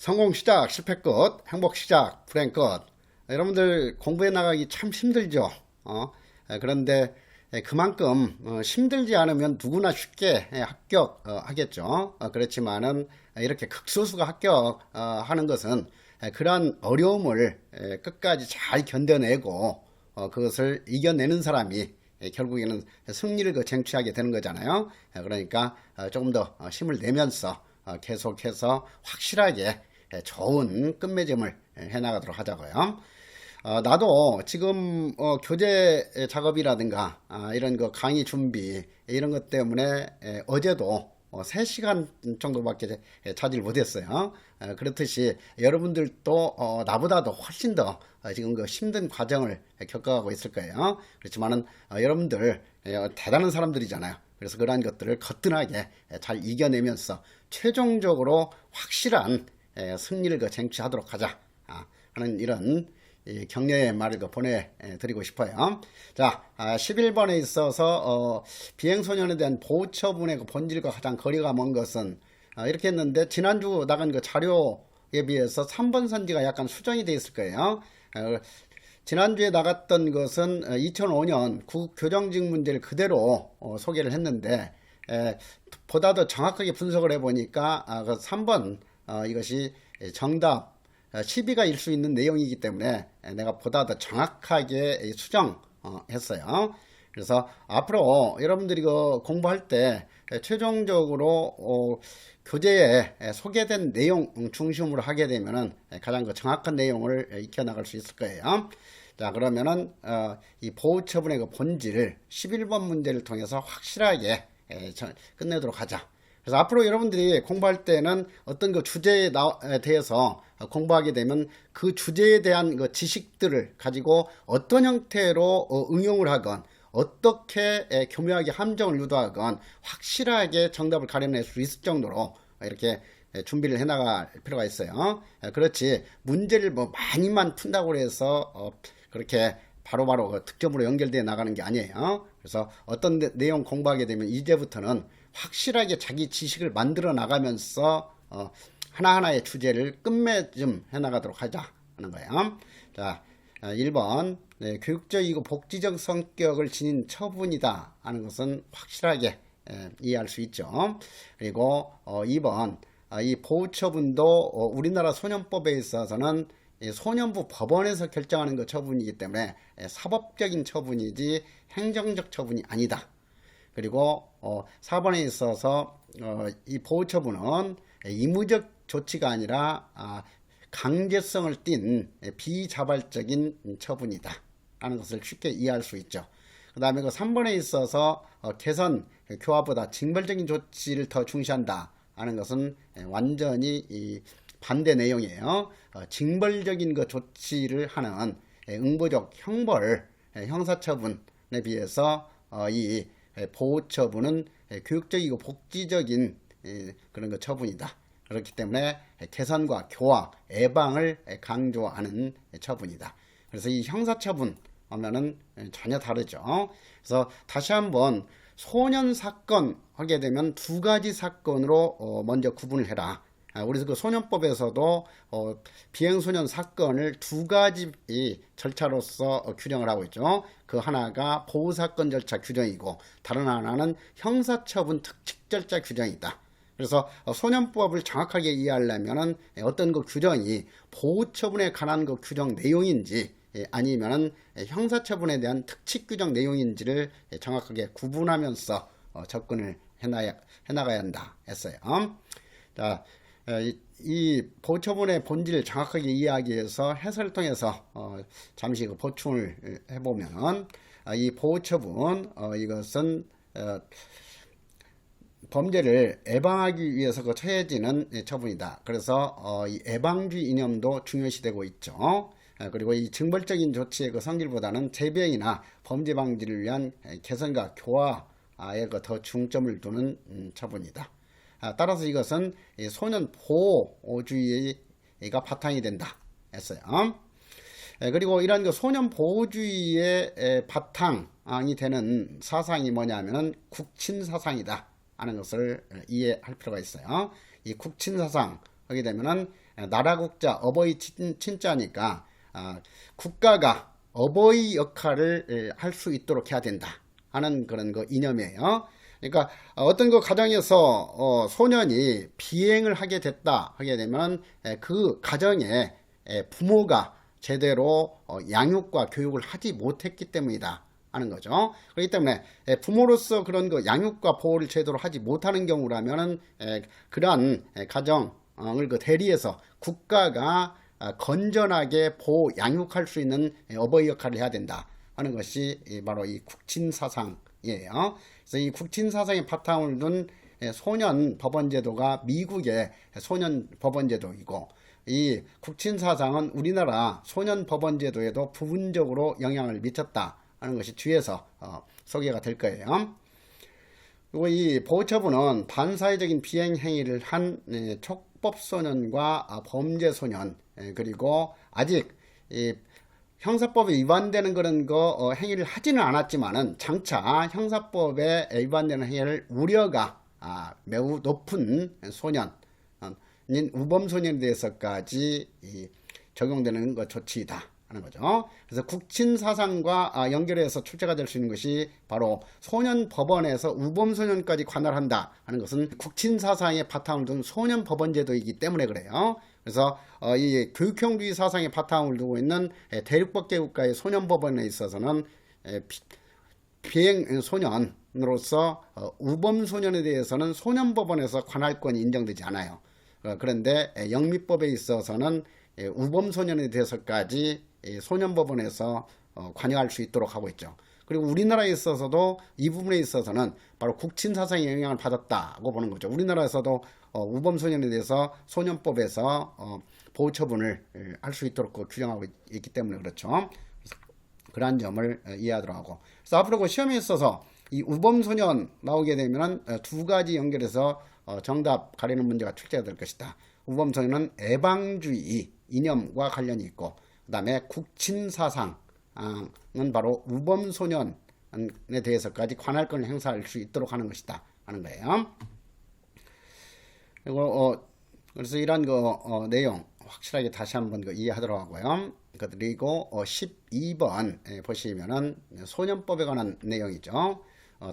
성공 시작, 실패 끝, 행복 시작, 불행 끝. 여러분들 공부해 나가기 참 힘들죠. 그런데 그만큼 힘들지 않으면 누구나 쉽게 합격하겠죠. 그렇지만은 이렇게 극소수가 합격하는 것은 그러한 어려움을 끝까지 잘 견뎌내고 그것을 이겨내는 사람이 결국에는 승리를 쟁취하게 되는 거잖아요. 그러니까 조금 더 힘을 내면서 계속해서 확실하게 좋은 끝맺음을 해나가도록 하자고요. 나도 지금 교재 작업이라든가 이런 거 강의 준비 이런 것 때문에 어제도 3시간 정도밖에 자질 못했어요. 그렇듯이 여러분들도 나보다도 훨씬 더 지금 그 힘든 과정을 겪어가고 있을 거예요. 그렇지만은 여러분들 대단한 사람들이잖아요. 그래서 그러한 것들을 거뜬하게 잘 이겨내면서 최종적으로 확실한 승리를 쟁취하도록 하자 하는 이런 격려의 말을 보내드리고 싶어요. 자, 11번에 있어서 비행소년에 대한 보호 처분의 본질과 가장 거리가 먼 것은 이렇게 했는데 지난주 나간 그 자료에 비해서 3번 선지가 약간 수정이 되어 있을 거예요. 지난주에 나갔던 것은 2005년 국교정직 문제를 그대로 소개를 했는데 보다 더 정확하게 분석을 해보니까 그 3번 이것이 정답 시비가 일 수 있는 내용이기 때문에 내가 보다 더 정확하게 수정했어요. 그래서 앞으로 여러분들이 공부할 때 최종적으로 교재에 소개된 내용 중심으로 하게 되면은 가장 정확한 내용을 익혀나갈 수 있을 거예요. 자, 그러면은 이 보호 처분의 본질을 11번 문제를 통해서 확실하게 끝내도록 하자. 그래서 앞으로 여러분들이 공부할 때는 어떤 그 주제에 대해서 공부하게 되면 그 주제에 대한 그 지식들을 가지고 어떤 형태로 응용을 하건 어떻게 교묘하게 함정을 유도하건 확실하게 정답을 가려낼 수 있을 정도로 이렇게 준비를 해나갈 필요가 있어요. 그렇지 문제를 뭐 많이만 푼다고 해서 그렇게 바로바로 그 득점으로 연결되어 나가는 게 아니에요. 그래서 어떤 내용 공부하게 되면 이제부터는 확실하게 자기 지식을 만들어 나가면서 하나하나의 주제를 끝맺음 해나가도록 하자 하는 거예요. 자, 1번 교육적이고 복지적 성격을 지닌 처분이다 하는 것은 확실하게 이해할 수 있죠. 그리고 2번 이 보호처분도 우리나라 소년법에 있어서는 소년부 법원에서 결정하는 그 처분이기 때문에 사법적인 처분이지 행정적 처분이 아니다. 그리고 4번에 있어서 이 보호처분은 의무적 조치가 아니라 강제성을 띤 비자발적인 처분이다 하는 것을 쉽게 이해할 수 있죠. 그 다음에 그 3번에 있어서 개선 교화보다 징벌적인 조치를 더 중시한다 하는 것은 완전히 이 반대 내용이에요. 징벌적인 그 조치를 하는 응보적 형벌 형사처분에 비해서 이 보호처분은 교육적이고 복지적인 그런 거 처분이다. 그렇기 때문에 개선과 교화, 예방을 강조하는 처분이다. 그래서 이 형사처분 하면은 전혀 다르죠. 그래서 다시 한번 소년 사건 하게 되면 두 가지 사건으로 먼저 구분을 해라. 우리 그 소년법에서도 비행소년 사건을 두 가지 절차로서 규정을 하고 있죠. 그 하나가 보호사건 절차 규정이고 다른 하나는 형사처분 특칙 절차 규정이다. 그래서 소년법을 정확하게 이해하려면 어떤 그 규정이 보호처분에 관한 그 규정 내용인지 아니면은 형사처분에 대한 특칙 규정 내용인지를 정확하게 구분하면서 접근을 해나가야 한다 했어요. 자, 이 보호처분의 본질을 정확하게 이해하기 위해서 해설을 통해서 잠시 그 보충을 해보면 이 보호처분 이것은 범죄를 예방하기 위해서 처해지는 처분이다. 그래서 이 예방주의 이념도 중요시되고 있죠. 그리고 이 징벌적인 조치의 그 성질보다는 재병이나 범죄 방지를 위한 개선과 교화에 더 중점을 두는 처분이다. 따라서 이것은 소년 보호주의가 바탕이 된다 했어요. 그리고 이런 소년 보호주의의 바탕이 되는 사상이 뭐냐면은 국친 사상이다 하는 것을 이해할 필요가 있어요. 이 국친 사상 하게 되면은 나라 국자 어버이 친자니까 국가가 어버이 역할을 할 수 있도록 해야 된다 하는 그런 거 이념이에요. 그러니까 어떤 그 가정에서 소년이 비행을 하게 되면 그 가정에 부모가 제대로 양육과 교육을 하지 못했기 때문이다 하는 거죠. 그렇기 때문에 부모로서 그런 그 양육과 보호를 제대로 하지 못하는 경우라면은 그러한 가정을 그 대리해서 국가가 건전하게 보호 양육할 수 있는 어버이 역할을 해야 된다 하는 것이 바로 이 국친 사상이에요. 그래서 이 국친 사상의 바탕을 둔 소년 법원 제도가 미국의 소년 법원 제도이고, 이 국친 사상은 우리나라 소년 법원 제도에도 부분적으로 영향을 미쳤다 하는 것이 뒤에서 소개가 될 거예요. 그리고 이 보호처분은 반사회적인 비행 행위를 한 촉법소년과 범죄소년, 그리고 아직 형사법에 위반되는 그런 거 행위를 하지는 않았지만은 장차 형사법에 위반되는 행위를 우려가 매우 높은 소년인 우범소년에 대해서까지 적용되는 것 조치이다 하는 거죠. 그래서 국친 사상과 연결해서 출제가 될 수 있는 것이 바로 소년 법원에서 우범 소년까지 관할한다 하는 것은 국친 사상의 바탕을 둔 소년 법원 제도이기 때문에 그래요. 그래서 이 교육형주의 사상의 바탕을 두고 있는 대륙법계 국가의 소년 법원에 있어서는 비행 소년으로서 우범 소년에 대해서는 소년 법원에서 관할권이 인정되지 않아요. 그런데 영미법에 있어서는 우범 소년에 대해서까지 소년법원에서 관여할 수 있도록 하고 있죠. 그리고 우리나라에 있어서도 이 부분에 있어서는 바로 국친 사상의 영향을 받았다고 보는 거죠. 우리나라에서도 우범 소년에 대해서 소년법에서 보호 처분을 할 수 있도록 규정하고 있기 때문에 그렇죠. 그러한 점을 이해하도록 하고, 그래서 앞으로 그 시험에 있어서 이 우범 소년 나오게 되면 두 가지 연결해서 정답 가리는 문제가 출제가 될 것이다. 우범 소년은 애방주의 이념과 관련이 있고, 그 다음에 국친사상은 바로 우범소년에 대해서까지 관할권을 행사할 수 있도록 하는 것이다 하는 거예요. 그리고 그래서 이런 내용 확실하게 다시 한번 이해하도록 하고요. 그리고 12번 보시면은 소년법에 관한 내용이죠.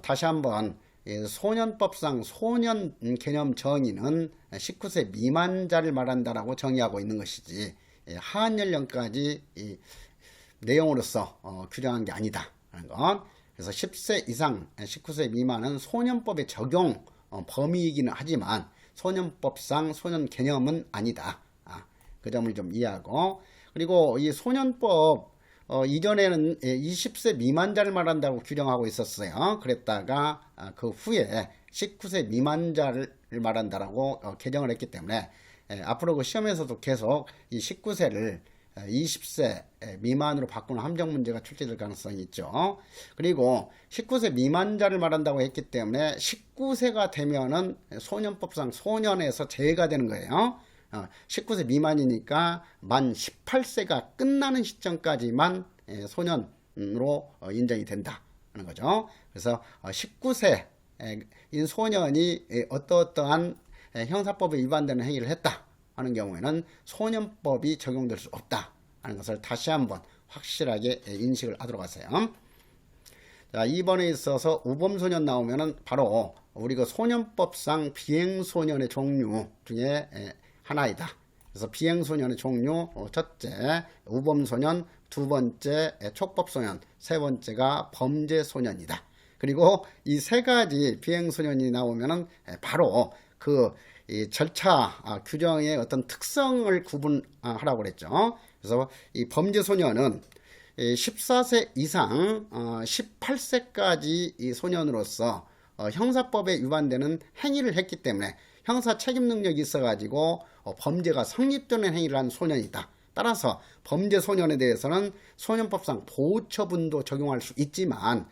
다시 한번 소년법상 소년 개념 정의는 19세 미만자를 말한다라고 정의하고 있는 것이지 하한 연령까지 내용으로서 규정한 게 아니다 하는 것. 그래서 10세 이상 19세 미만은 소년법의 적용 범위이기는 하지만 소년법상 소년 개념은 아니다. 그 점을 좀 이해하고, 그리고 이 소년법 이전에는 20세 미만자를 말한다고 규정하고 있었어요. 그랬다가 그 후에 19세 미만자를 말한다라고 개정을 했기 때문에 앞으로 그 시험에서도 계속 이 19세를 20세 미만으로 바꾸는 함정 문제가 출제될 가능성이 있죠. 그리고 19세 미만자를 말한다고 했기 때문에 19세가 되면은 소년법상 소년에서 제외가 되는 거예요. 19세 미만이니까 만 18세가 끝나는 시점까지만 소년으로 인정이 된다 하는 거죠. 그래서 19세인 소년이 어떠한 형사법에 위반되는 행위를 했다 하는 경우에는 소년법이 적용될 수 없다 하는 것을 다시 한번 확실하게 인식을 하도록 하세요. 자, 2번에 있어서 우범소년 나오면은 바로 우리 그 소년법상 비행소년의 종류 중에 하나이다. 그래서 비행소년의 종류 첫째 우범소년, 두 번째 촉법소년, 세 번째가 범죄소년이다. 그리고 이 세 가지 비행소년이 나오면은 바로 이 절차 규정의 어떤 특성을 구분하라고 그랬죠. 그래서 이 범죄소년은 14세 이상 18세까지 이 소년으로서 형사법에 위반되는 행위를 했기 때문에 형사 책임 능력이 있어가지고 범죄가 성립되는 행위를 한 소년이다. 따라서 범죄소년에 대해서는 소년법상 보호처분도 적용할 수 있지만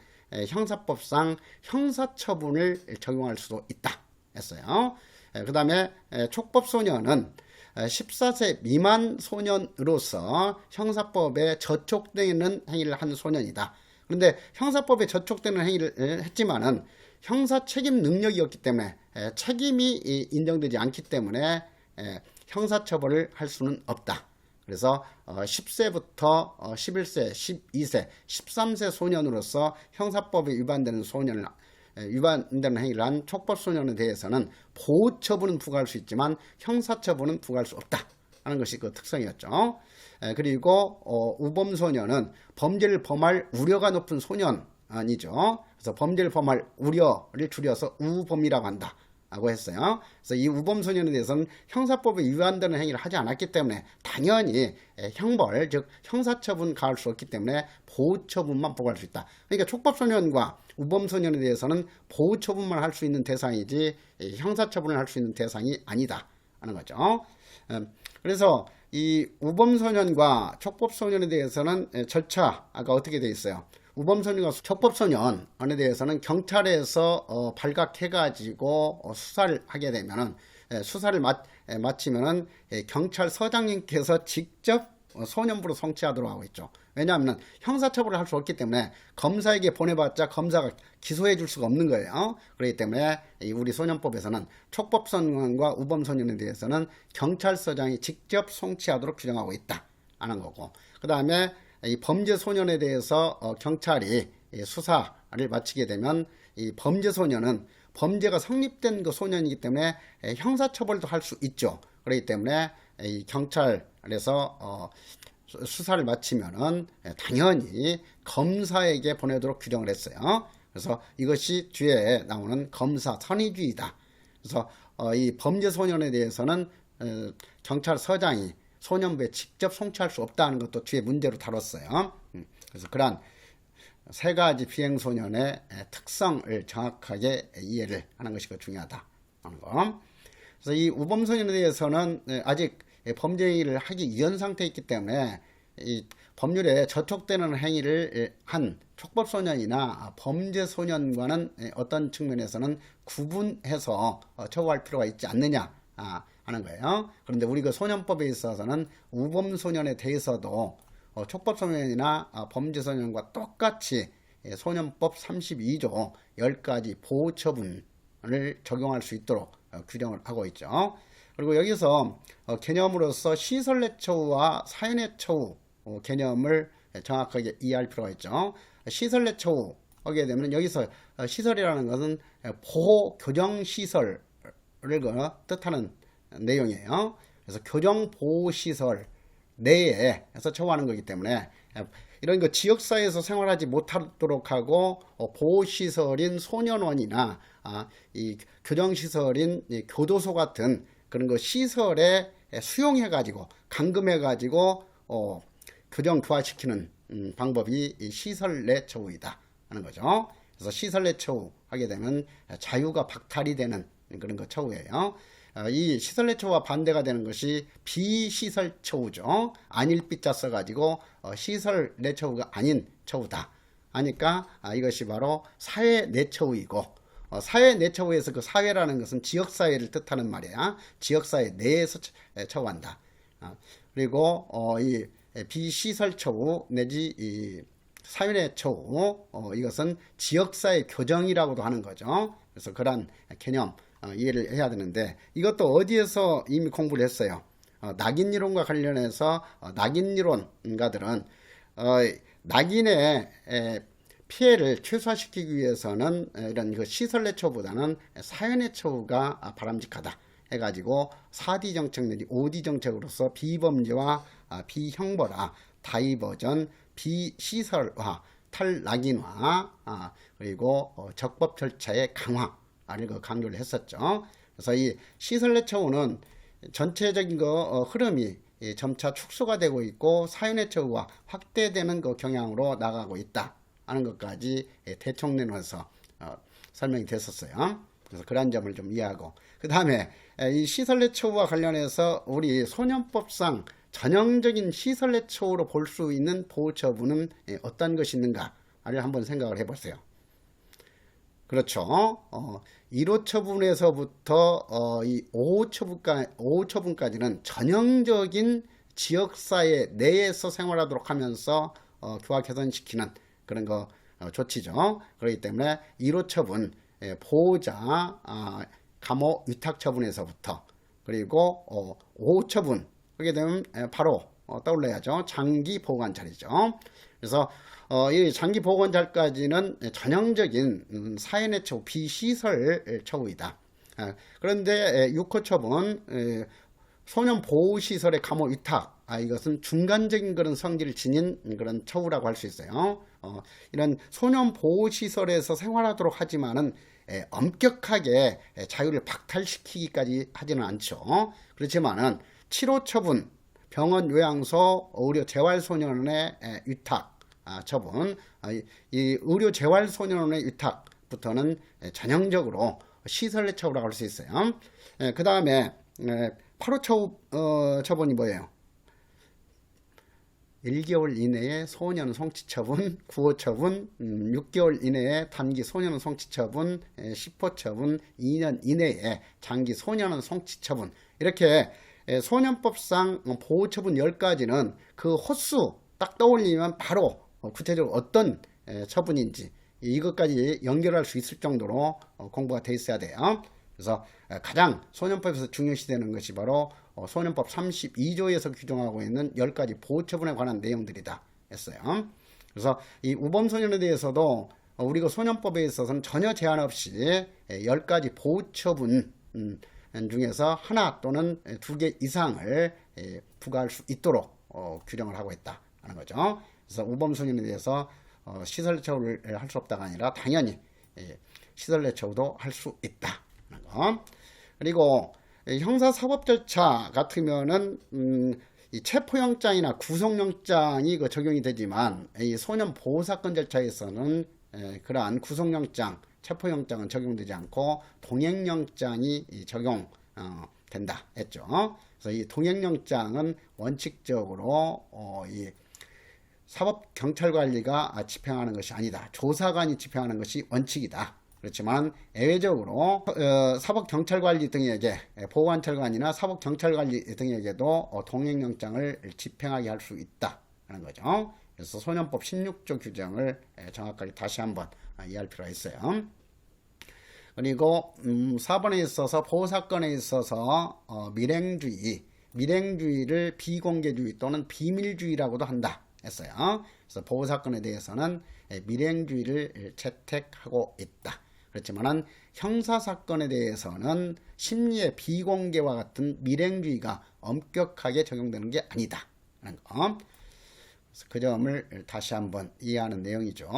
형사법상 형사처분을 적용할 수도 있다 했어요. 그 다음에 촉법소년은 14세 미만 소년으로서 형사법에 저촉되는 행위를 한 소년이다. 그런데 형사법에 저촉되는 행위를 했지만은 형사 책임 능력이었기 때문에 책임이 인정되지 않기 때문에 형사처벌을 할 수는 없다. 그래서 10세부터 11세, 12세, 13세 소년으로서 형사법에 위반되는 행위를 한 촉법소년에 대해서는 보호처분은 부과할 수 있지만 형사처분은 부과할 수 없다 하는 것이 그 특성이었죠. 그리고 우범소년은 범죄를 범할 우려가 높은 소년이죠. 그래서 범죄를 범할 우려를 줄여서 우범이라고 한다 라고 했어요. 그래서 이 우범소년에 대해서는 형사법에 위반되는 행위를 하지 않았기 때문에 당연히 형벌, 즉 형사처분 가할 수 없기 때문에 보호처분만 부과할 수 있다. 그러니까 촉법소년과 우범소년에 대해서는 보호처분만 할 수 있는 대상이지 형사처분을 할 수 있는 대상이 아니다 하는 거죠. 그래서 이 우범소년과 촉법소년에 대해서는 절차가 어떻게 되어 있어요? 우범소년과 촉법소년에 대해서는 경찰에서 발각해가지고 수사를 하게 되면은 수사를 마치면은 경찰서장님께서 직접 소년부로 송치하도록 하고 있죠. 왜냐하면 형사처벌을 할 수 없기 때문에 검사에게 보내봤자 검사가 기소해 줄 수가 없는 거예요. 그렇기 때문에 우리 소년법에서는 촉법소년과 우범소년에 대해서는 경찰서장이 직접 송치하도록 규정하고 있다 하는 거고, 그 다음에 이 범죄소년에 대해서 경찰이 수사를 마치게 되면 이 범죄소년은 범죄가 성립된 그 소년이기 때문에 형사처벌도 할 수 있죠. 그렇기 때문에 이 경찰에서 수사를 마치면은 당연히 검사에게 보내도록 규정을 했어요. 그래서 이것이 뒤에 나오는 검사 선의주의다. 그래서 이 범죄소년에 대해서는 경찰서장이 소년부에 직접 송치할 수 없다는 것도 뒤에 문제로 다뤘어요. 그래서 그러한 세 가지 비행소년의 특성을 정확하게 이해를 하는 것이 중요하다 하는 거. 그래서 이 우범소년에 대해서는 아직 범죄를 하기 이전 상태에 있기 때문에 이 법률에 저촉되는 행위를 한 촉법소년이나 범죄소년과는 어떤 측면에서는 구분해서 처우할 필요가 있지 않느냐 하는 거예요. 그런데 우리 그 소년법에 있어서는 우범소년에 대해서도 촉법소년이나 범죄소년과 똑같이 소년법 32조 10가지 보호처분을 적용할 수 있도록 규정을 하고 있죠. 그리고 여기서 개념으로서 시설내처우와 사연내처우 개념을 정확하게 이해할 필요가 있죠. 시설내처우 하게 되면 여기서 시설이라는 것은 보호 교정시설을 뜻하는 내용이에요. 그래서 교정보호시설 내에서 처우하는 거기 때문에 이런 거 지역사회에서 생활하지 못하도록 하고 보호시설인 소년원이나 이 교정시설인 교도소 같은 그런 거 시설에 수용해가지고 감금해가지고 교정 교화시키는 방법이 이 시설 내 처우이다 하는 거죠. 그래서 시설 내 처우 하게 되면 자유가 박탈이 되는 그런 거 처우예요. 이 시설 내 처우와 반대가 되는 것이 비시설 처우죠. 안일비자 써가지고 시설 내 처우가 아닌 처우다 하니까 이것이 바로 사회 내 처우이고, 사회 내 처우에서 그 사회라는 것은 지역사회를 뜻하는 말이야. 지역사회 내에서 처우한다. 그리고 이 비시설 처우 내지 이 사회 내 처우 이것은 지역사회 교정이라고도 하는 거죠. 그래서 그런 개념 이해를 해야 되는데, 이것도 어디에서 이미 공부를 했어요. 낙인이론과 관련해서 낙인이론가들은 낙인의 피해를 최소화시키기 위해서는 이런 그 시설 내 처우보다는 사회 내 처우가 바람직하다 해가지고 4D 정책 내지 5D 정책으로서 비범죄와 비형벌화, 다이버전, 비시설화, 탈낙인화, 그리고 적법 절차의 강화를 강조를 했었죠. 그래서 이 시설 내 처우는 전체적인 흐름이 점차 축소가 되고 있고 사회 내 처우가 확대되는 그 경향으로 나가고 있다 하는 것까지 대충 내놓아서 설명이 됐었어요. 그래서 그런 점을 좀 이해하고, 그 다음에 이 시설 내 처우와 관련해서 우리 소년법상 전형적인 시설 내 처우로 볼 수 있는 보호처분은 어떤 것이 있는가를 한번 생각을 해보세요. 그렇죠. 1호 처분에서부터 이 5호 처분까지는 전형적인 지역사회 내에서 생활하도록 하면서 교화 개선시키는 그런 거 조치죠. 그렇기 때문에 1호 처분, 보호자 감호 위탁 처분에서부터, 그리고 5처분 하게 되면 바로 떠올라야죠. 장기 보호관찰이죠. 그래서 이 장기 보호관찰까지는 전형적인 사연의 처우, 비시설 처우이다. 그런데 6호 처분, 소년 보호시설의 감호 위탁, 이것은 중간적인 그런 성질을 지닌 그런 처우라고 할 수 있어요. 이런 소년 보호시설에서 생활하도록 하지만은 엄격하게 자유를 박탈시키기까지 하지는 않죠. 그렇지만은 7호 처분, 병원, 요양소, 의료 재활소년원의 위탁 처분, 이 의료 재활소년원의 위탁부터는 전형적으로 시설의 처우라고 할 수 있어요. 그 다음에 8호 처분이 뭐예요? 1개월 이내에 소년 송치처분, 9호 처분, 6개월 이내에 단기 소년원 송치처분, 10호 처분, 2년 이내에 장기 소년원 송치처분. 이렇게 소년법상 보호처분 10가지는 그 호수 딱 떠올리면 바로 구체적으로 어떤 처분인지 이것까지 연결할 수 있을 정도로 공부가 돼 있어야 돼요. 그래서 가장 소년법에서 중요시되는 것이 바로 소년법 32조에서 규정하고 있는 10가지 보호처분에 관한 내용들이다 했어요. 그래서 이 우범소년에 대해서도 우리가 소년법에 있어서는 전혀 제한 없이 10가지 보호처분 중에서 하나 또는 2개 이상을 부과할 수 있도록 규정을 하고 있다 하는 거죠. 그래서 우범소년에 대해서 시설 처우를 할 수 없다가 아니라 당연히 시설 내 처우도 할 수 있다 하는 거. 그리고 형사사법 절차 같으면은 이 체포영장이나 구속영장이 적용이 되지만 이 소년 보호사건 절차에서는 그러한 구속영장, 체포영장은 적용되지 않고 동행영장이 적용된다 했죠. 그래서 이 동행영장은 원칙적으로 이 사법경찰관리가 집행하는 것이 아니다. 조사관이 집행하는 것이 원칙이다. 그렇지만 예외적으로 사법경찰관리 등에게 보호관찰관이나 사법경찰관리 등에게도 동행영장을 집행하게 할 수 있다 하는 거죠. 그래서 소년법 16조 규정을 정확하게 다시 한번 이해할 필요가 있어요. 그리고 4번에 있어서 보호사건에 있어서 밀행주의를 비공개주의 또는 비밀주의라고도 한다 했어요. 그래서 보호사건에 대해서는 밀행주의를 채택하고 있다. 그렇지만은 형사사건에 대해서는 심리의 비공개와 같은 밀행주의가 엄격하게 적용되는 게 아니다 하는 거. 그래서 그 점을 다시 한번 이해하는 내용이죠.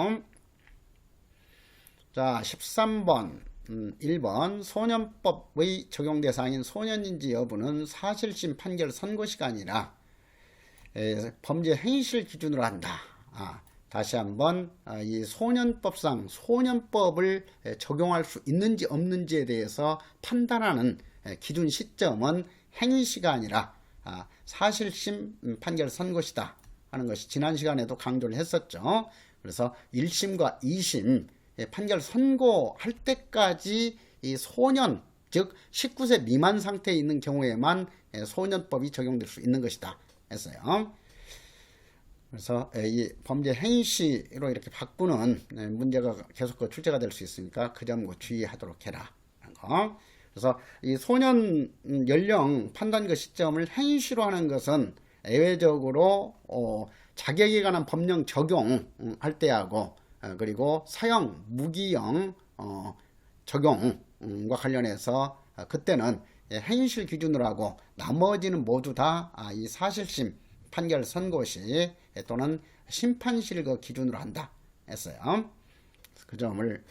자, 13번 1번 소년법의 적용 대상인 소년인지 여부는 사실심 판결 선고시가 아니라 범죄 행위실 기준으로 한다. 다시 한번 이 소년법상 소년법을 적용할 수 있는지 없는지에 대해서 판단하는 기준 시점은 행위시가 아니라 사실심 판결 선고시다 하는 것이 지난 시간에도 강조를 했었죠. 그래서 1심과 2심 판결 선고할 때까지 이 소년, 즉 19세 미만 상태에 있는 경우에만 소년법이 적용될 수 있는 것이다 했어요. 그래서 이 범죄 행위시로 이렇게 바꾸는 문제가 계속 출제가 될 수 있으니까 그 점 주의하도록 해라 하는 거. 그래서 이 소년 연령 판단그 시점을 행위시로 하는 것은 예외적으로 자격에 관한 법령 적용할 때하고 그리고 사형, 무기형 적용과 관련해서 그때는 행위실 기준으로 하고 나머지는 모두 다 이 사실심 판결 선고시 또는 심판실 그 기준으로 한다 했어요. 그 점을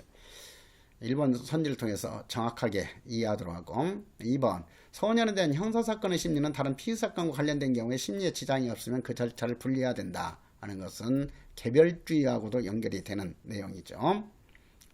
1번 선지를 통해서 정확하게 이해하도록 하고 2번 소년에 대한 형사사건의 심리는 다른 피의사건과 관련된 경우에 심리에 지장이 없으면 그 절차를 분리해야 된다 하는 것은 개별주의하고도 연결이 되는 내용이죠.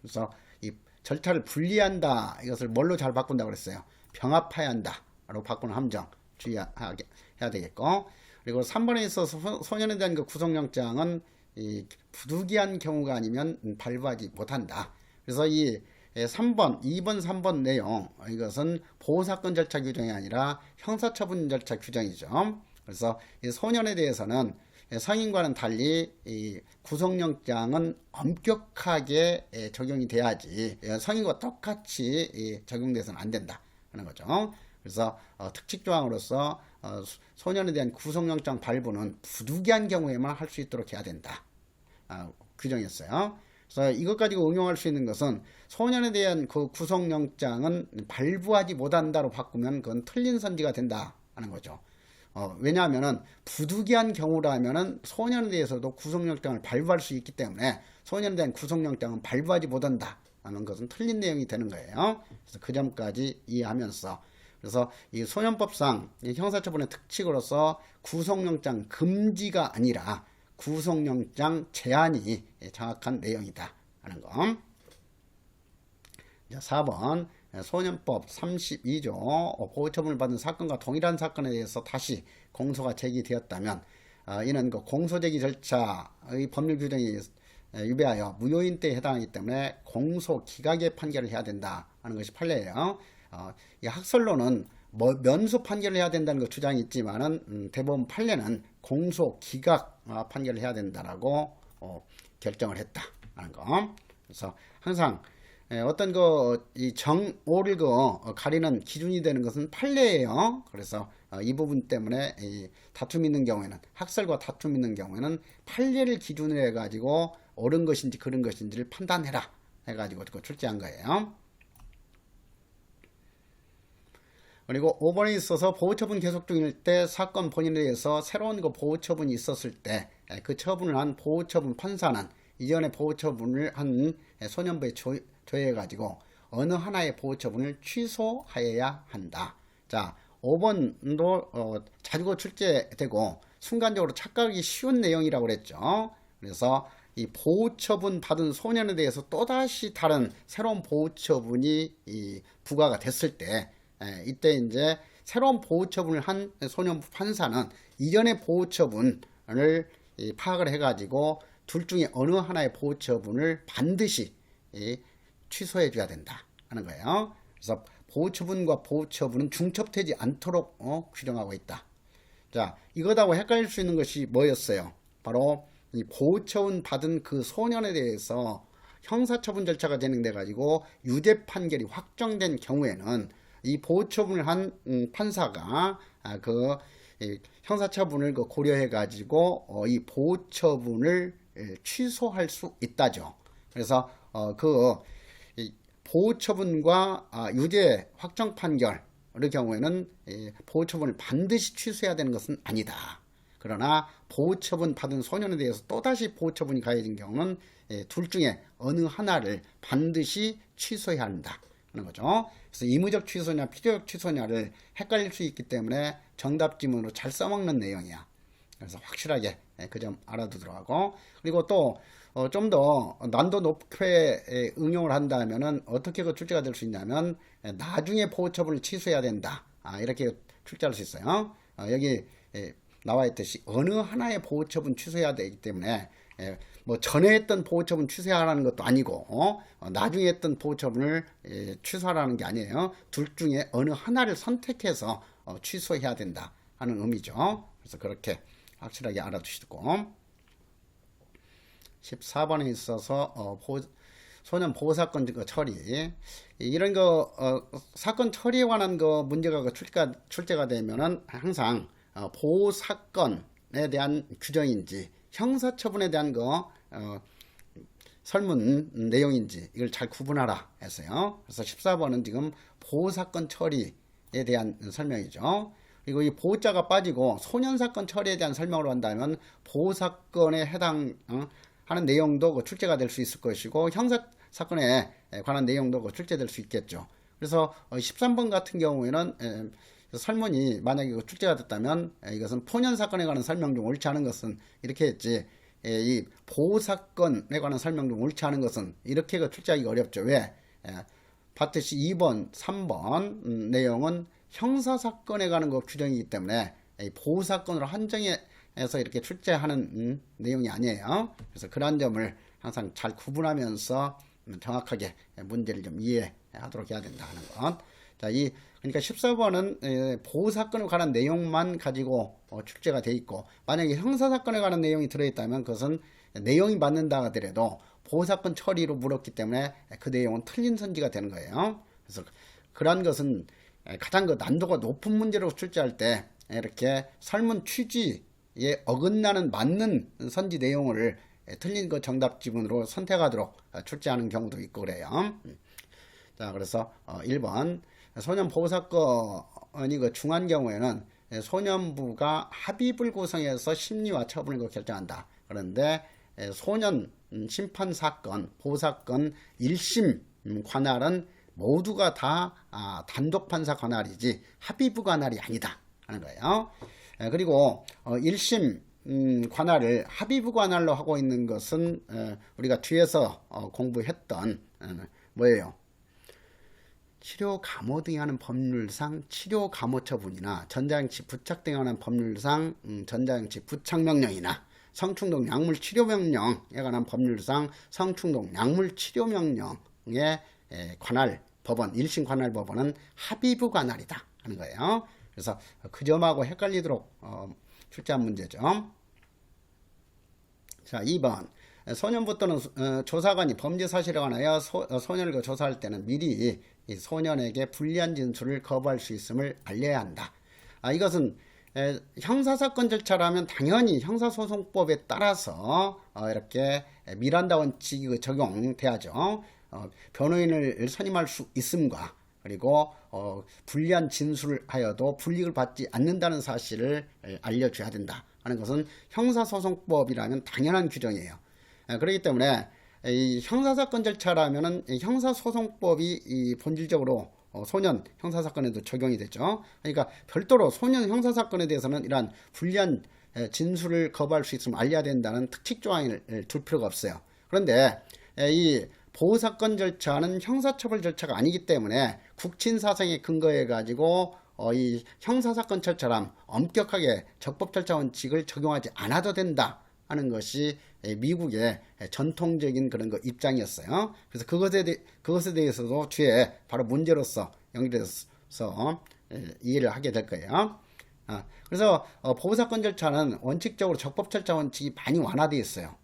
그래서 이 절차를 분리한다 이것을 뭘로 잘 바꾼다고 그랬어요? 병합해야 한다로 바꾸는 함정 주의하게 해야 되겠고 그리고 3번에 있어서 소년에 대한 그 구속영장은 이 부득이한 경우가 아니면 발부하지 못한다. 그래서 이 3번, 2번, 3번 내용 이것은 보호사건 절차 규정이 아니라 형사처분 절차 규정이죠. 그래서 이 소년에 대해서는 성인과는 달리 이 구속영장은 엄격하게 적용이 돼야지 성인과 똑같이 적용돼서는 안 된다 하는 거죠. 그래서 특칙조항으로서 소년에 대한 구속영장 발부는 부득이한 경우에만 할 수 있도록 해야 된다. 규정이었어요. 그래서 이것 가지고 응용할 수 있는 것은 소년에 대한 그 구속영장은 발부하지 못한다로 바꾸면 그건 틀린 선지가 된다 하는 거죠. 왜냐하면은 부득이한 경우라면은 소년에 대해서도 구속영장을 발부할 수 있기 때문에 소년에 대한 구속영장은 발부하지 못한다 하는 것은 틀린 내용이 되는 거예요. 그래서 그 점까지 이해하면서, 그래서 이 소년법상 형사처분의 특칙으로서 구속영장 금지가 아니라 구속영장 제한이 정확한 내용이다 하는 거. 4번 소년법 32조 보호처분을 받은 사건과 동일한 사건에 대해서 다시 공소가 제기되었다면 이는 그 공소제기 절차의 법률 규정이 위배하여 무효인때에 해당하기 때문에 공소 기각의 판결을 해야 된다 하는 것이 판례예요. 이 학설로는 면소 판결을 해야 된다는 그 주장이 있지만은 대법원 판례는 공소 기각 판결을 해야 된다라고 결정을 했다 하는 거. 그래서 항상 어떤 이 정오를 가리는 기준이 되는 것은 판례예요. 그래서 이 부분 때문에 이 다툼이 있는 경우에는, 학설과 다툼이 있는 경우에는 판례를 기준으로 해가지고 옳은 것인지 그른 것인지를 판단해라 해가지고 출제한 거예요. 그리고 5번에 있어서 보호처분 계속 중일 때 사건 본인에 대해서 새로운 보호처분이 있었을 때 그 처분을 한 보호처분 판사는 이전에 보호처분을 한 소년부에 조회해가지고 어느 하나의 보호처분을 취소하여야 한다. 자, 5번도 자주 출제되고 순간적으로 착각하기 쉬운 내용이라고 그랬죠. 그래서 이 보호처분 받은 소년에 대해서 또다시 다른 새로운 보호처분이 부과가 됐을 때, 이때 이제 새로운 보호처분을 한 소년부 판사는 이전의 보호처분을 파악을 해가지고 둘 중에 어느 하나의 보호처분을 반드시 취소해 줘야 된다 하는 거예요. 그래서 보호처분과 보호처분은 중첩되지 않도록 규정하고 있다. 자, 이것하고 헷갈릴 수 있는 것이 뭐였어요? 바로 이 보호처분 받은 그 소년에 대해서 형사처분 절차가 진행돼 가지고 유죄 판결이 확정된 경우에는 이 보호처분을 한 판사가 형사처분을 고려해 가지고 이 보호처분을 취소할 수 있다죠. 그래서 보호처분과 유죄 확정 판결의 경우에는 보호처분을 반드시 취소해야 되는 것은 아니다. 그러나 보호처분 받은 소년에 대해서 또다시 보호처분이 가해진 경우는 둘 중에 어느 하나를 반드시 취소해야 한다 하는 거죠. 그래서 의무적 취소냐 필요적 취소냐를 헷갈릴 수 있기 때문에 정답 지문으로 잘 써먹는 내용이야. 그래서 확실하게 그 점 알아두도록 하고, 그리고 또 좀 더 난도 높게 응용을 한다면은 어떻게 출제가 될 수 있냐면 나중에 보호처분을 취소해야 된다. 이렇게 출제할 수 있어요. 여기 나와 있듯이 어느 하나의 보호처분 취소해야 되기 때문에 뭐 전에 했던 보호처분 취소하라는 것도 아니고 나중에 했던 보호처분을 취소하라는 게 아니에요. 둘 중에 어느 하나를 선택해서 취소해야 된다 하는 의미죠. 그래서 그렇게 확실하게 알아두시고, 14번에 있어서 소년 보호사건 처리, 이런 사건 처리에 관한 문제가 출제가 되면은 항상 보호사건에 대한 규정인지 형사처분에 대한 설문 내용인지 이걸 잘 구분하라 했어요. 그래서 14번은 지금 보호사건 처리에 대한 설명이죠. 그리고 이 보호자가 빠지고 소년사건 처리에 대한 설명을 한다면 보호사건에 해당하는 내용도 출제가 될 수 있을 것이고 형사사건에 관한 내용도 출제될 수 있겠죠. 그래서 13번 같은 경우에는 설문이 만약에 출제가 됐다면 이것은 포년사건에 관한 설명 중 옳지 않은 것은 이렇게 했지, 이 보호사건에 관한 설명 중 옳지 않은 것은 이렇게 출제하기가 어렵죠. 왜? 봤듯이 2번, 3번 내용은 형사사건에 관한 규정이기 때문에 보호사건으로 한정해서 이렇게 출제하는 내용이 아니에요. 그래서 그런 점을 항상 잘 구분하면서 정확하게 문제를 좀 이해하도록 해야 된다 하는 것. 자, 그러니까 14번은 보호사건에 관한 내용만 가지고 출제가 돼 있고, 만약에 형사사건에 관한 내용이 들어있다면 그것은 내용이 맞는다 하더라도 보호사건 처리로 물었기 때문에 그 내용은 틀린 선지가 되는 거예요. 그래서 그러한 것은 가장 그 난도가 높은 문제로 출제할 때 이렇게 설문 취지에 어긋나는 맞는 선지 내용을 틀린 그 정답 지문으로 선택하도록 출제하는 경우도 있고 그래요. 자, 그래서 1번 소년 보호 사건이 그 중한 경우에는 소년부가 합의를 구성해서 심리와 처분을 결정한다. 그런데 소년 심판 사건, 보호 사건 1심 관할은 모두가 다 단독 판사 관할이지 합의부 관할이 아니다 하는 거예요. 그리고 1심 관할을 합의부 관할로 하고 있는 것은 우리가 뒤에서 공부했던 뭐예요? 치료 감호 등에 관한 법률상 치료 감호 처분이나 전자장치 부착 등에 관한 법률상 전자장치 부착 명령이나 성충동 약물 치료 명령에 관한 법률상 성충동 약물 치료 명령에 관할 법원 1심 관할 법원은 합의부 관할이다 하는 거예요. 그래서 그 점하고 헷갈리도록 출제한 문제죠. 자, 2번 소년부 또는 조사관이 범죄 사실에 관하여 소년을 조사할 때는 미리 이 소년에게 불리한 진술을 거부할 수 있음을 알려야 한다. 이것은 형사사건 절차라면 당연히 형사소송법에 따라서 이렇게 미란다 원칙이 적용돼야죠. 변호인을 선임할 수 있음과 그리고 불리한 진술을 하여도 불이익을 받지 않는다는 사실을 알려줘야 된다 하는 것은 형사소송법이라면 당연한 규정이에요. 그렇기 때문에 이 형사사건 절차라면은 형사소송법이 본질적으로 소년 형사사건에도 적용이 되죠. 그러니까 별도로 소년 형사사건에 대해서는 이러한 불리한 진술을 거부할 수 있으면 알려야 된다는 특칙 조항을 둘 필요가 없어요. 그런데 이 보호사건 절차는 형사처벌 절차가 아니기 때문에 국친사상에 근거해 가지고 이 형사사건 절차랑 엄격하게 적법 절차 원칙을 적용하지 않아도 된다 하는 것이 미국의 전통적인 그런 거 입장이었어요. 그래서 그것에 대해서도 뒤에 바로 문제로서 연결해서 이해를 하게 될 거예요. 그래서 보호사건 절차는 원칙적으로 적법 절차 원칙이 많이 완화되어 있어요.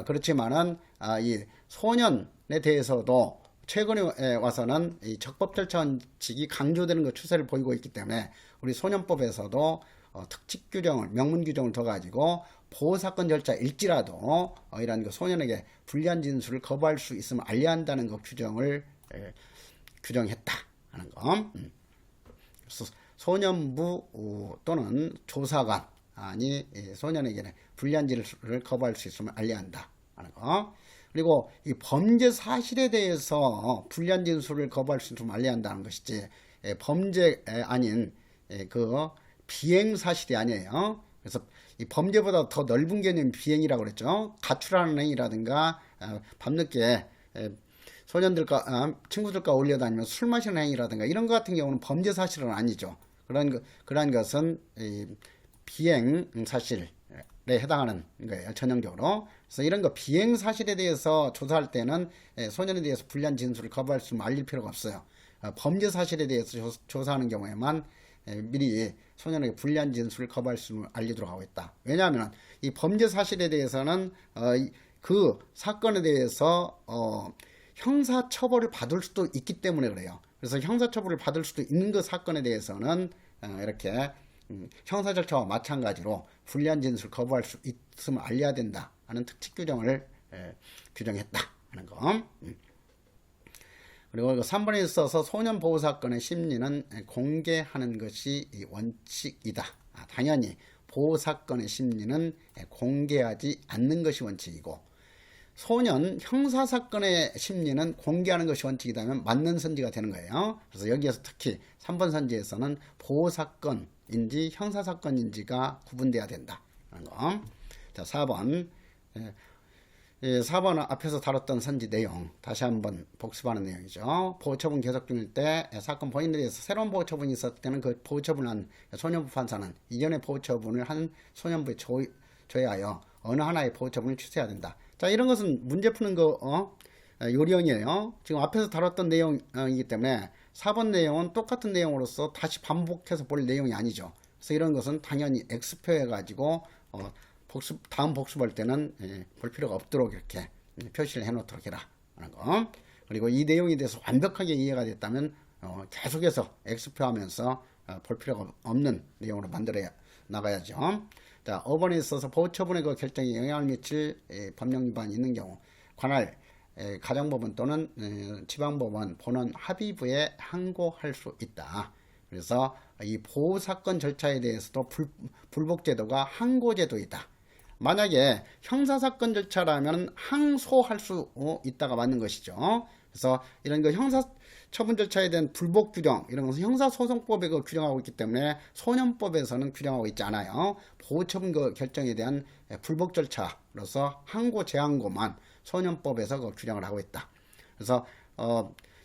그렇지만은 이 소년에 대해서도 최근에 와서는 이 적법 절차 원칙이 강조되는 그 추세를 보이고 있기 때문에 우리 소년법에서도 특칙 규정을 명문 규정을 더 가지고 보호사건 절차일지라도 이러한 그 소년에게 불리한 진술을 거부할 수 있으면 알려야 한다는 그 규정을 규정했다 하는 거. 그래서 소년부 또는 조사관이 소년에게 불리한 진술을 거부할 수 있으면 알려야 한다 하는 거. 그리고 이 범죄 사실에 대해서 불리한 진술을 거부할 수 있으면 알려야 한다는 것이지 범죄 아닌 그 비행 사실이 아니에요. 그래서 이 범죄보다 더 넓은 개념이 비행이라고 그랬죠. 가출하는 행위라든가 밤늦게 소년들과 친구들과 어울려 다니면 술 마시는 행위라든가 이런 것 같은 경우는 범죄 사실은 아니죠. 그러한 것은 비행 사실에 해당하는 거예요. 전형적으로. 그래서 이런 거 비행 사실에 대해서 조사할 때는 소년에 대해서 불리한 진술을 거부할 수 있으면 알릴 필요가 없어요. 범죄 사실에 대해서 조사하는 경우에만 미리 소년에게 불리한 진술을 거부할 수 있음을 알리도록 하고 있다. 왜냐하면 이 범죄 사실에 대해서는 그 사건에 대해서 형사처벌을 받을 수도 있기 때문에 그래요. 그래서 형사처벌을 받을 수도 있는 그 사건에 대해서는 이렇게 형사 절차와 마찬가지로 불리한 진술을 거부할 수 있음을 알려야 된다 하는 특칙 규정을 규정했다 하는 거. 그리고 3번에 있어서 소년 보호 사건의 심리는 공개하는 것이 원칙이다. 당연히 보호 사건의 심리는 공개하지 않는 것이 원칙이고 소년 형사 사건의 심리는 공개하는 것이 원칙이라면 맞는 선지가 되는 거예요. 그래서 여기에서 특히 3번 선지에서는 보호 사건인지 형사 사건인지가 구분돼야 된다. 하는 거. 자, 4번. 4번 앞에서 다뤘던 선지 내용 다시 한번 복습하는 내용이죠. 보호처분 계속 중일 때 사건 본인에 대해서 새로운 보호처분이 있었을 때는 그 보호처분을 한 소년부 판사는 이전의 보호처분을 한 소년부에 조회하여 어느 하나의 보호처분을 취소해야 된다. 자, 이런 것은 문제 푸는 거 요령이에요. 지금 앞에서 다뤘던 내용이기 때문에 4번 내용은 똑같은 내용으로서 다시 반복해서 볼 내용이 아니죠. 그래서 이런 것은 당연히 X표해 가지고 다음 복습할 때는 볼 필요가 없도록 이렇게 표시를 해놓도록 해라 하는 거. 그리고 이 내용에 대해서 완벽하게 이해가 됐다면 계속해서 X표하면서 볼 필요가 없는 내용으로 만들어 나가야죠. 자, 법원에 있어서 보호처분의 그 결정에 영향을 미칠 법령 위반이 있는 경우 관할 가정법원 또는 지방법원 본원 합의부에 항고할 수 있다. 그래서 이 보호사건 절차에 대해서도 불복제도가 항고제도이다. 만약에 형사사건 절차라면 항소할 수 있다가 맞는 것이죠. 그래서 이런 그 형사처분 절차에 대한 불복 규정 이런 것은 형사소송법에 그 규정하고 있기 때문에 소년법에서는 규정하고 있지 않아요. 보호처분 그 결정에 대한 불복 절차로서 항고 재항고만 소년법에서 그 규정을 하고 있다. 그래서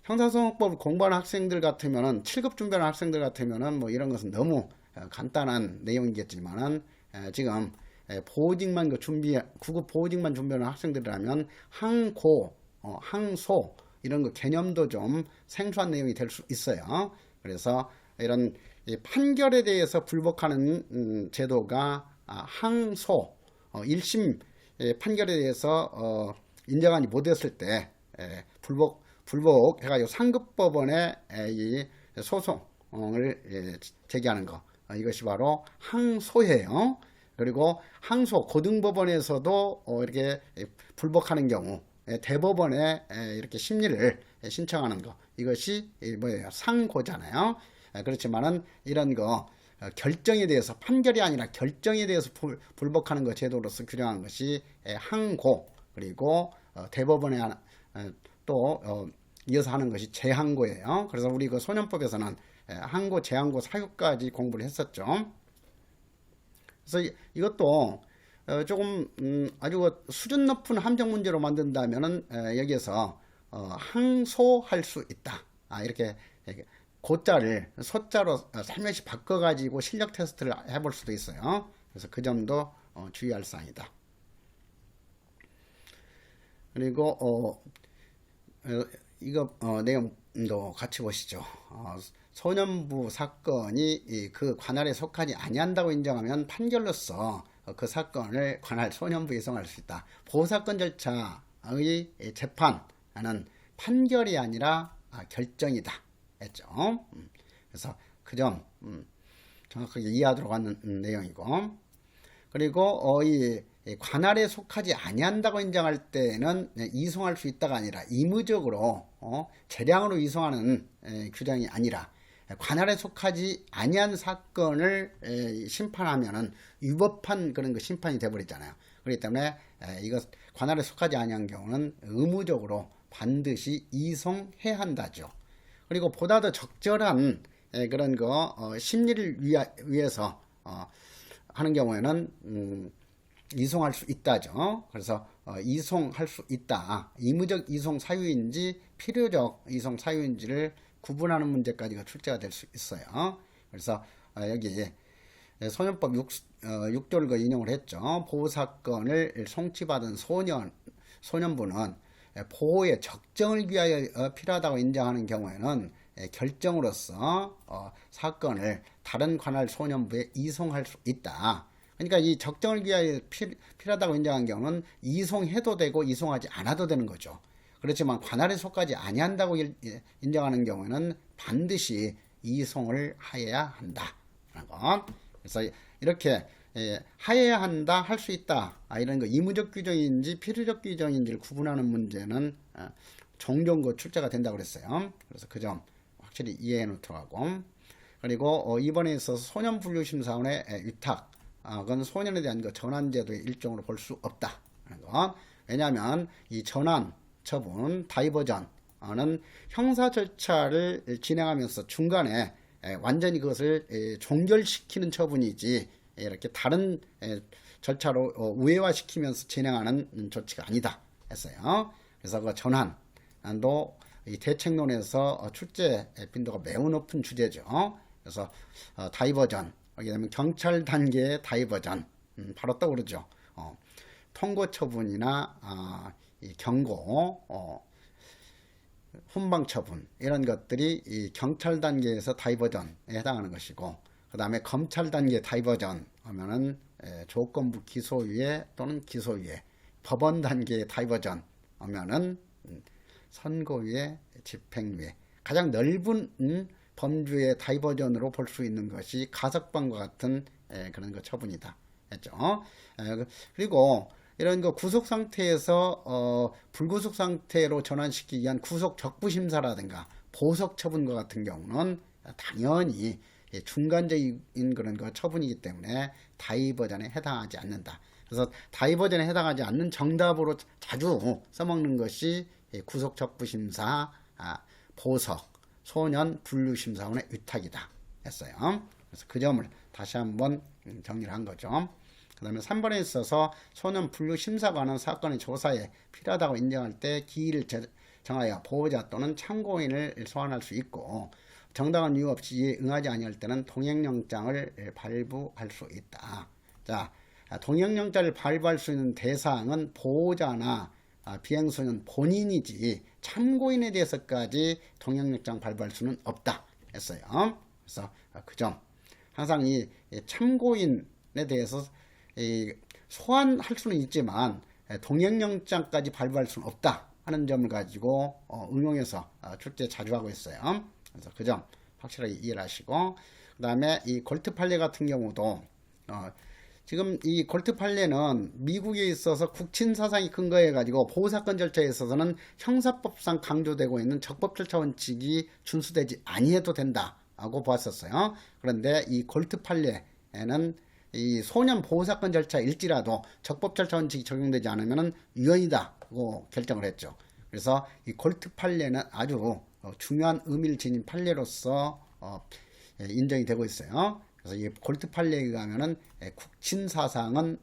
형사소송법 공부하는 학생들 같으면은 7급 준비하는 학생들 같으면은 뭐 이런 것은 너무 간단한 내용이겠지만은 지금 보호직만 그 준비 9급 보호직만 준비하는 학생들이라면 항고, 항소 이런 거 개념도 좀 생소한 내용이 될 수 있어요. 그래서 이런 판결에 대해서 불복하는 제도가 항소, 1심 판결에 대해서 인정하지 못했을 때 불복 해가지고 상급법원에 이 소송을 제기하는 거 이것이 바로 항소예요. 그리고 항소 고등법원에서도 이렇게 불복하는 경우 대법원에 이렇게 심리를 신청하는 거 이것이 뭐예요? 상고잖아요. 그렇지만은 이런 거 결정에 대해서 판결이 아니라 결정에 대해서 불복하는 거 제도로서 규정한 것이 항고 그리고 대법원에 또 이어서 하는 것이 재항고예요. 그래서 우리 그 소년법에서는 항고, 재항고, 사유까지 공부를 했었죠. 그래서 이것도 조금 아주 수준 높은 함정 문제로 만든다면은 여기에서 항소할 수 있다. 이렇게 고자를 소자로 살며시 바꿔가지고 실력 테스트를 해볼 수도 있어요. 그래서 그 점도 주의할 사항이다. 그리고 이거 내용도 같이 보시죠. 소년부 사건이 그 관할에 속하지 아니한다고 인정하면 판결로서 그 사건을 관할 소년부에 이송할 수 있다. 보호사건 절차의 재판은 판결이 아니라 결정이다 했죠. 그래서 그 점 정확하게 이해하도록 하는 내용이고, 그리고 이 관할에 속하지 아니한다고 인정할 때는 이송할 수 있다가 아니라 의무적으로 재량으로 이송하는 규정이 아니라 관할에 속하지 아니한 사건을 심판하면은 위법한 그런 거 심판이 돼버리잖아요. 그렇기 때문에 이거 관할에 속하지 아니한 경우는 의무적으로 반드시 이송해야 한다죠. 그리고 보다 더 적절한 그런 거 심리를 위해서 하는 경우에는 이송할 수 있다죠. 그래서 이송할 수 있다. 의무적 이송 사유인지 필요적 이송 사유인지를 구분하는 문제까지가 출제가 될 수 있어요. 그래서 여기 소년법 6조를 인용을 했죠. 보호사건을 송치받은 소년부는 보호의 적정을 위하여 필요하다고 인정하는 경우에는 결정으로서 사건을 다른 관할 소년부에 이송할 수 있다. 그러니까 이 적정을 위하여 필요하다고 인정한 경우는 이송해도 되고 이송하지 않아도 되는 거죠. 그렇지만 관할에 속하지 아니한다고 인정하는 경우에는 반드시 이송을 하여야 한다. 그래서 이렇게 하여야 한다, 할 수 있다, 이런 거 의무적 규정인지 필요적 규정인지를 구분하는 문제는 종종 출제가 된다고 그랬어요. 그래서 그 점 확실히 이해해 놓도록 하고, 그리고 이번에 있어서 소년분류심사원의 위탁, 그건 소년에 대한 그 전환제도의 일종으로 볼 수 없다. 왜냐하면 이 전환 처분, 다이버전은 형사 절차를 진행하면서 중간에 완전히 그것을 종결시키는 처분이지 이렇게 다른 절차로 우회화시키면서 진행하는 조치가 아니다 했어요. 그래서 그 전환도 이 대책론에서 출제 빈도가 매우 높은 주제죠. 그래서 다이버전, 여기 되면 경찰 단계의 다이버전 바로 떠오르죠. 통고 처분이나 이 경고, 훈방 처분 이런 것들이 이 경찰 단계에서 다이버전에 해당하는 것이고, 그 다음에 검찰 단계 다이버전 하면은 조건부 기소유예 또는 기소유예, 법원 단계의 다이버전 하면은 선고유예, 집행유예, 가장 넓은 범주의 다이버전으로 볼 수 있는 것이 가석방과 같은 그런 거 처분이다 했죠. 그리고 이런 거 구속 상태에서 불구속 상태로 전환시키기 위한 구속 적부 심사라든가 보석 처분과 같은 경우는 당연히 중간적인 그런 거 처분이기 때문에 다이버전에 해당하지 않는다. 그래서 다이버전에 해당하지 않는 정답으로 자주 써먹는 것이 구속 적부 심사, 보석, 소년 분류 심사원의 위탁이다 했어요. 그래서 그 점을 다시 한번 정리를 한 거죠. 그 다음에 3번에 있어서 소년 분류 심사관은 사건의 조사에 필요하다고 인정할 때 기일을 정하여 보호자 또는 참고인을 소환할 수 있고 정당한 이유 없이 응하지 아니할 때는 동행영장을 발부할 수 있다. 자, 동행영장을 발부할 수 있는 대상은 보호자나 비행소년 본인이지 참고인에 대해서까지 동행영장 발부할 수는 없다 했어요. 그래서 그 점 항상 이 참고인에 대해서 소환할 수는 있지만 동행영장까지 발부할 수는 없다 하는 점을 가지고 응용해서 출제 자주 하고 있어요. 그래서 그 점 확실하게 이해를 하시고, 그 다음에 이 골트 판례 같은 경우도 지금 이 골트 판례는 미국에 있어서 국친 사상이 근거해 가지고 보호사건 절차에 있어서는 형사법상 강조되고 있는 적법 절차 원칙이 준수되지 아니해도 된다고 보았었어요. 그런데 이 골트 판례에는 이 소년 보호사건 절차일지라도 적법 절차 원칙이 적용되지 않으면 유언이다고 결정을 했죠. 그래서 이 골트 판례는 아주 중요한 의미를 지닌 판례로서 인정이 되고 있어요. 그래서 이 골트 판례에 의하면은 국친 사상은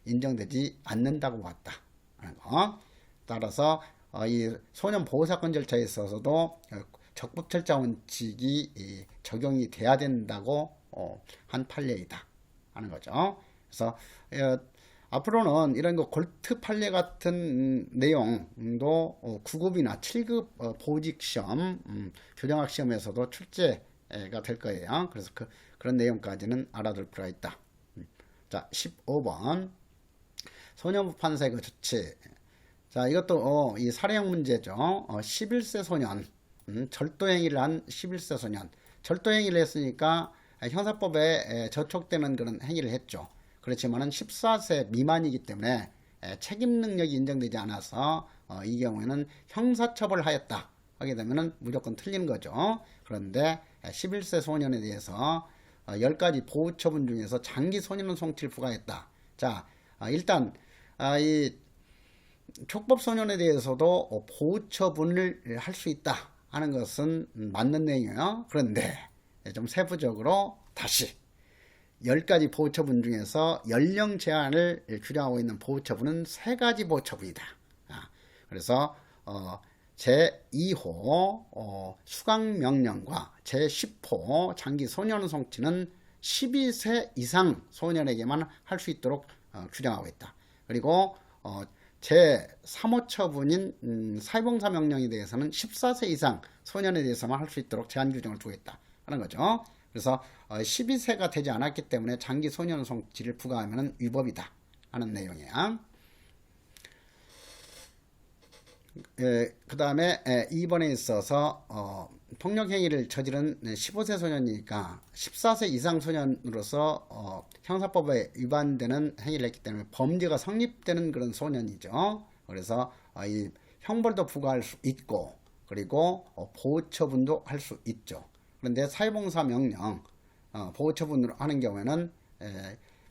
인정되지 않는다고 봤다 하는 거. 따라서 이 소년 보호 사건 절차에 있어서도 적법 절차 원칙이 적용이 돼야 된다고 한 판례이다 하는 거죠. 그래서 앞으로는 이런 거 골트 판례 같은 내용도 9급이나 7급 보직 시험, 교정학 시험에서도 출제가 될 거예요. 그래서 그런 내용까지는 알아둘 필요가 있다. 자, 15번. 소년부 판사의 그 조치. 자, 이것도 이 살해형 문제죠. 11세 소년, 절도행위를 한 11세 소년. 절도행위를 했으니까 형사법에 저촉되는 그런 행위를 했죠. 그렇지만은 14세 미만이기 때문에 책임 능력이 인정되지 않아서 이 경우에는 형사처벌하였다 하게 되면은 무조건 틀리는 거죠. 그런데 11세 소년에 대해서 10가지 보호처분 중에서 장기 소년원 송치를 부과했다. 자, 일단 이 촉법 소년에 대해서도 보호처분을 할 수 있다 하는 것은 맞는 내용이에요. 그런데 좀 세부적으로 다시 10가지 보호처분 중에서 연령 제한을 규정하고 있는 보호처분은 3가지 보호처분이다. 그래서 제2호 수강명령과 제10호 장기 소년 송치는 12세 이상 소년에게만 할 수 있도록 규정하고 있다. 그리고 제3호 처분인 사회봉사 명령에 대해서는 14세 이상 소년에 대해서만 할 수 있도록 제한 규정을 두고 있다 하는 거죠. 그래서 12세가 되지 않았기 때문에 장기 소년 송치를 부과하면 위법이다 하는 내용이야. 그 다음에 2번에 있어서 폭력행위를 저지른 15세 소년이니까 14세 이상 소년으로서 형사법에 위반되는 행위를 했기 때문에 범죄가 성립되는 그런 소년이죠. 그래서 이 형벌도 부과할 수 있고 그리고 보호처분도 할 수 있죠. 그런데 사회봉사 명령 보호처분으로 하는 경우에는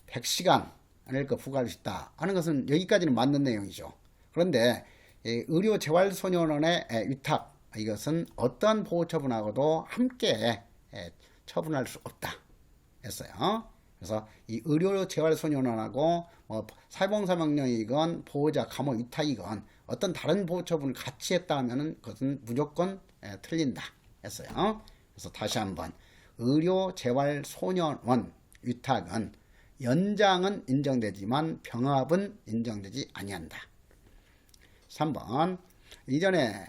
100시간을 부과할 수 있다 하는 것은 여기까지는 맞는 내용이죠. 그런데 의료재활소년원의 위탁 이것은 어떠한 보호처분하고도 함께 처분할 수 없다 했어요. 그래서 이 의료재활소년원하고 사회봉사 명령이건 보호자 감호 위탁이건 어떤 다른 보호처분을 같이 했다 하면은 그것은 무조건 틀린다 했어요. 그래서 다시 한번 의료재활소년원 위탁은 연장은 인정되지만 병합은 인정되지 아니한다. 3번 이전에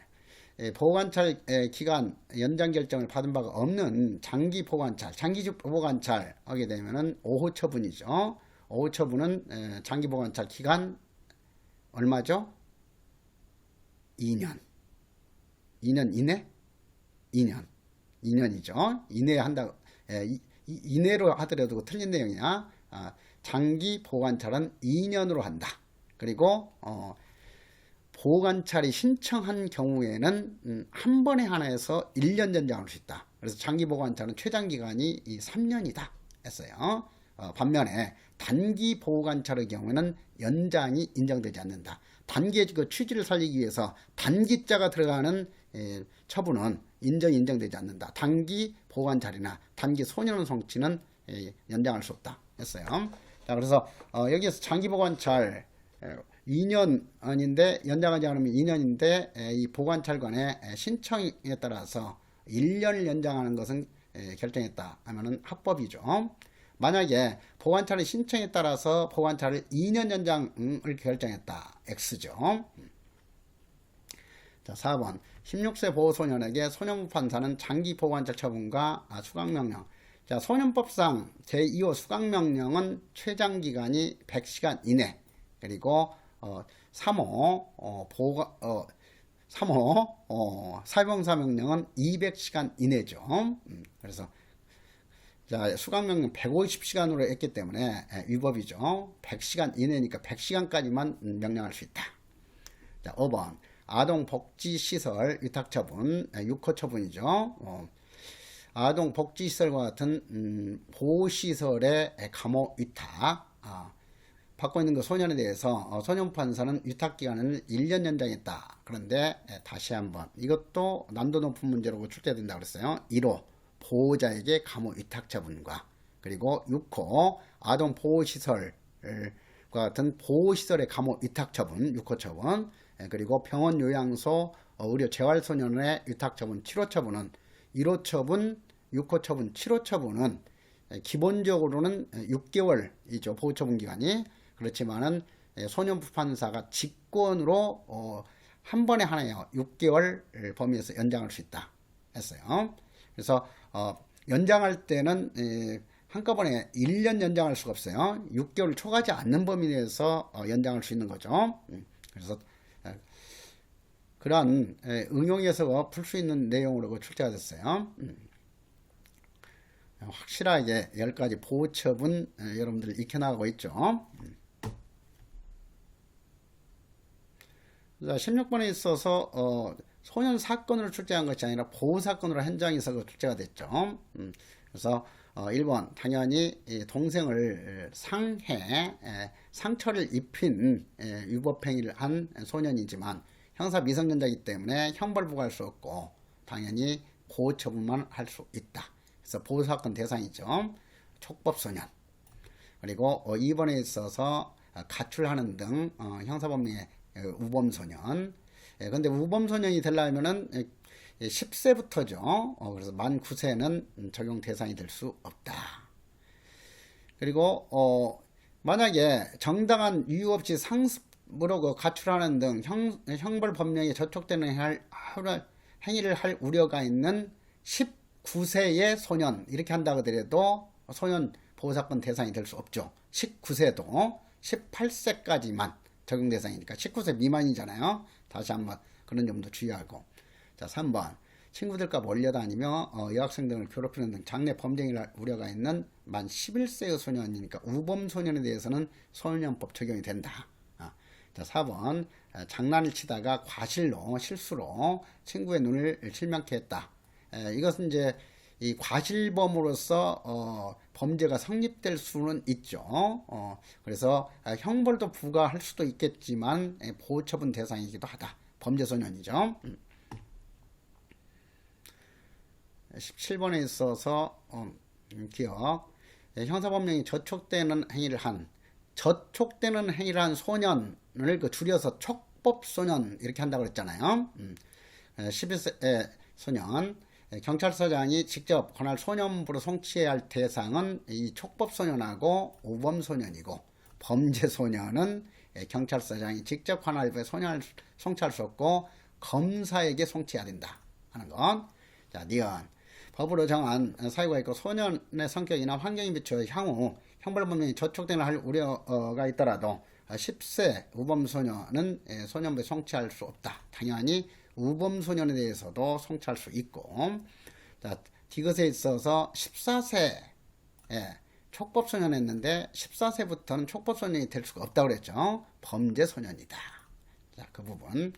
보호관찰 기간 연장 결정을 받은 바가 없는 장기 보호관찰, 장기 보호관찰 하게 되면은 5호 처분이죠. 5호 처분은 장기 보호관찰 기간 얼마죠? 2년. 2년 이내? 2년. 2년이죠. 이내에 한다, 이내로 하더라도 틀린 내용이야. 장기 보호관찰은 2년으로 한다. 그리고 보호관찰이 신청한 경우에는 한 번에 한해서 1년 연장할 수 있다. 그래서 장기 보호관찰은 최장기간이 3년이다 했어요. 반면에 단기 보호관찰의 경우에는 연장이 인정되지 않는다. 단기의 그 취지를 살리기 위해서 단기자가 들어가는 처분은 인정되지 않는다. 단기 보호관찰이나 단기 소년 성취는 연장할 수 없다 했어요. 자, 그래서 여기에서 장기 보호관찰 2년인데 연장하지 않으면 2년인데 이 보호관찰관의 신청에 따라서 1년을 연장하는 것은 결정했다 하면은 합법이죠. 만약에 보호관찰의 신청에 따라서 보호관찰을 2년 연장을 결정했다. X죠. 자, 4번 16세 보호소년에게 소년부 판사는 장기 보호관찰 처분과 수강명령. 자, 소년법상 제2호 수강명령은 최장기간이 100시간 이내, 그리고 3호 사병사명령은 200시간 이내죠. 그래서 자, 수강명령 150시간으로 했기 때문에 위법이죠. 100시간 이내니까 100시간까지만 명령할 수 있다. 자, 5번 아동복지시설 위탁처분, 6호 처분이죠. 아동복지시설과 같은 보호시설의 감호 위탁, 받고 있는 그 소년에 대해서 소년판사는 위탁기간을 1년 연장했다. 그런데 다시 한번 이것도 난도 높은 문제로 출제된다고 그랬어요. 1호 보호자에게 감호 위탁처분과, 그리고 6호 아동보호시설과 같은 보호시설의 감호 위탁처분, 6호 처분, 그리고 병원 요양소 의료 재활소년의 위탁처분 7호 처분은 1호 처분, 6호 처분, 7호 처분은 기본적으로는 6개월이죠. 보호처분 기간이. 그렇지만은 소년부 판사가 직권으로 한 번에 하나요 6개월 범위에서 연장할 수 있다 했어요. 그래서 연장할 때는 한꺼번에 1년 연장할 수가 없어요. 6개월 초과하지 않는 범위 내에서 연장할 수 있는 거죠. 그래서 그러한 응용에서 풀 수 있는 내용으로 출제가 됐어요. 확실하게 10가지 보호처분 여러분들 익혀나가고 있죠. 자, 16번에 있어서 소년 사건으로 출제한 것이 아니라 보호사건으로 현장에서 출제가 됐죠. 그래서 1번 당연히 동생을 상처를 입힌 위법행위를 한 소년이지만 형사 미성년자이기 때문에 형벌 부과할 수 없고 당연히 보호처분만 할 수 있다. 그래서 보호사건 대상이죠. 촉법소년. 그리고 2번에 있어서 가출하는 등 형사법령의 우범소년. 근데 우범소년이 되려면은 10세부터죠. 그래서 만 9세는 적용 대상이 될 수 없다. 그리고 만약에 정당한 이유 없이 상습으로 가출하는 등 형벌 법령에 저촉되는 행위를 할 우려가 있는 19세의 소년, 이렇게 한다고 하더라도 소년 보호사건 대상이 될 수 없죠. 19세도 18세까지만 적용 대상이니까 19세 미만이잖아요. 다시 한번 그런 점도 주의하고. 자, 3번 친구들과 몰려다니며 여학생 등을 괴롭히는 등 장래 범죄를 할 우려가 있는 만 11세의 소년이니까 우범소년에 대해서는 소년법 적용이 된다. 자, 4번 장난을 치다가 과실로 실수로 친구의 눈을 실명케 했다. 이것은 이제 이 과실범으로서 범죄가 성립될 수는 있죠. 그래서 형벌도 부과할 수도 있겠지만 보호처분 대상이기도 하다. 범죄소년이죠. 17번에 있어서 기억. 형사법령이 저촉되는 행위를 한 소년을 줄여서 촉법소년 이렇게 한다고 그랬잖아요. 11세 소년. 경찰서장이 직접 관할 소년부로 송치해야 할 대상은 이 촉법소년하고 우범소년이고, 범죄소년은 경찰서장이 직접 관할부에 소년을 송치할 수 없고 검사에게 송치해야 된다 하는 것. 자, 니은 법으로 정한 사유가 있고 소년의 성격이나 환경에 비추어 향후 형벌법령이 저촉되는 할 우려가 있더라도 10세 우범소년은 소년부에 송치할 수 없다. 당연히 우범소년에 대해서도 송치할 수 있고, 자, 디귿에 있어서 14세 촉법소년 했는데 14세부터는 촉법소년이 될 수가 없다고 그랬죠. 범죄소년이다. 자, 그 부분.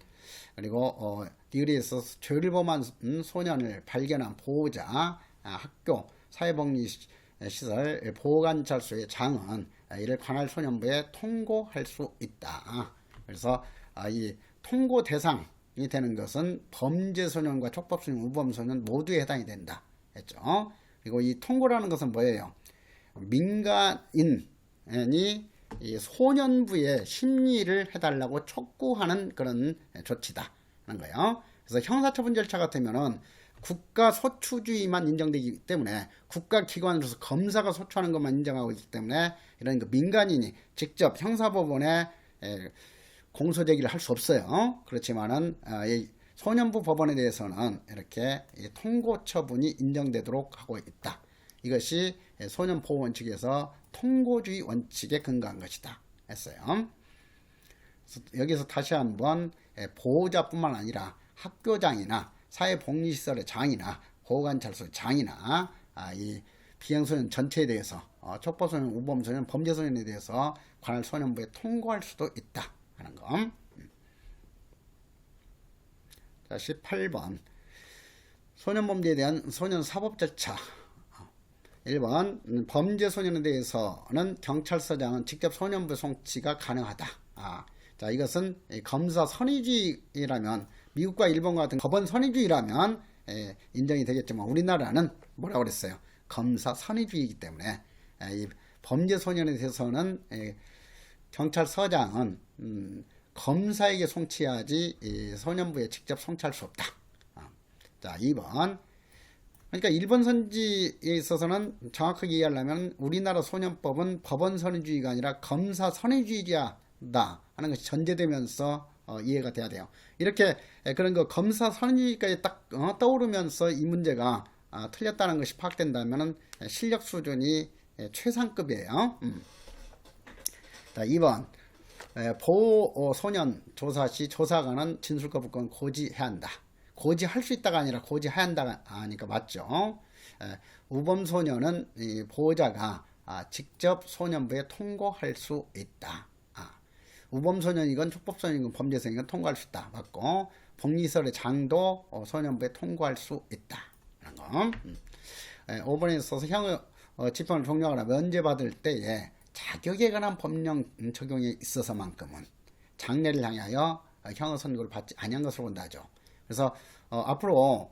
그리고 디귿에 있어서 죄를 범한 소년을 발견한 보호자, 학교, 사회복리시설, 보호관찰소의 장은 이를 관할 소년부에 통고할 수 있다. 그래서 이 통고 대상이 되는 것은 범죄소년과 촉법소년, 우범소년 모두에 해당이 된다 했죠. 그리고 이 통고라는 것은 뭐예요? 민간인이 이 소년부의 심리를 해달라고 촉구하는 그런 조치다 하는 거예요. 그래서 형사처분 절차 같으면은 국가 소추주의만 인정되기 때문에 국가기관으로서 검사가 소추하는 것만 인정하고 있기 때문에 이런 그 민간인이 직접 형사법원에 공소제기를 할 수 없어요. 그렇지만은 이 소년부 법원에 대해서는 이렇게 통고처분이 인정되도록 하고 있다. 이것이 소년보호원칙에서 통고주의 원칙에 근거한 것이다 했어요. 여기서 다시 한번 보호자뿐만 아니라 학교장이나 사회복리시설의 장이나 보호관찰소 장이나 이 비형소년 전체에 대해서 촉법소년, 우범소년, 범죄소년에 대해서 관할 소년부에 통고할 수도 있다 하는 거. 자, 18번 소년범죄에 대한 소년사법 절차. 1번 범죄소년에 대해서는 경찰서장은 직접 소년부 송치가 가능하다. 자, 이것은 검사 선의주의라면 미국과 일본 같은 법원 선의주의라면 인정이 되겠지만 우리나라는 뭐라고 그랬어요? 검사 선의주의이기 때문에 이 범죄소년에 대해서는 경찰서장은 검사에게 송치하지 소년부에 직접 송치할 수 없다. 자, 2번 그러니까 일본 선지에 있어서는 정확하게 이해하려면 우리나라 소년법은 법원 선의주의가 아니라 검사 선의주의다 하는 것이 전제되면서 이해가 돼야 돼요. 이렇게 그런 거 검사 선의주의까지 딱 떠오르면서 이 문제가 틀렸다는 것이 파악된다면 실력 수준이 최상급이에요. 자, 2번 보호 소년 조사 시 조사관은 진술 거부권 고지해야 한다. 고지할 수 있다가 아니라 고지해야 한다 하니까 맞죠. 우범소년은 보호자가 직접 소년부에 통고할 수 있다. 우범소년이건 촉법소년이건 범죄소년이건 통고할 수 있다. 맞고 복리시설의 장도 소년부에 통고할 수 있다. 라는 거. 5번에 있어서 형 집행을 종료하거나 면제받을 때에 자격에 관한 법령 적용에 있어서만큼은 장래를 향하여 형의 선고를 받지 아니한 것으로 본다 하죠. 그래서 앞으로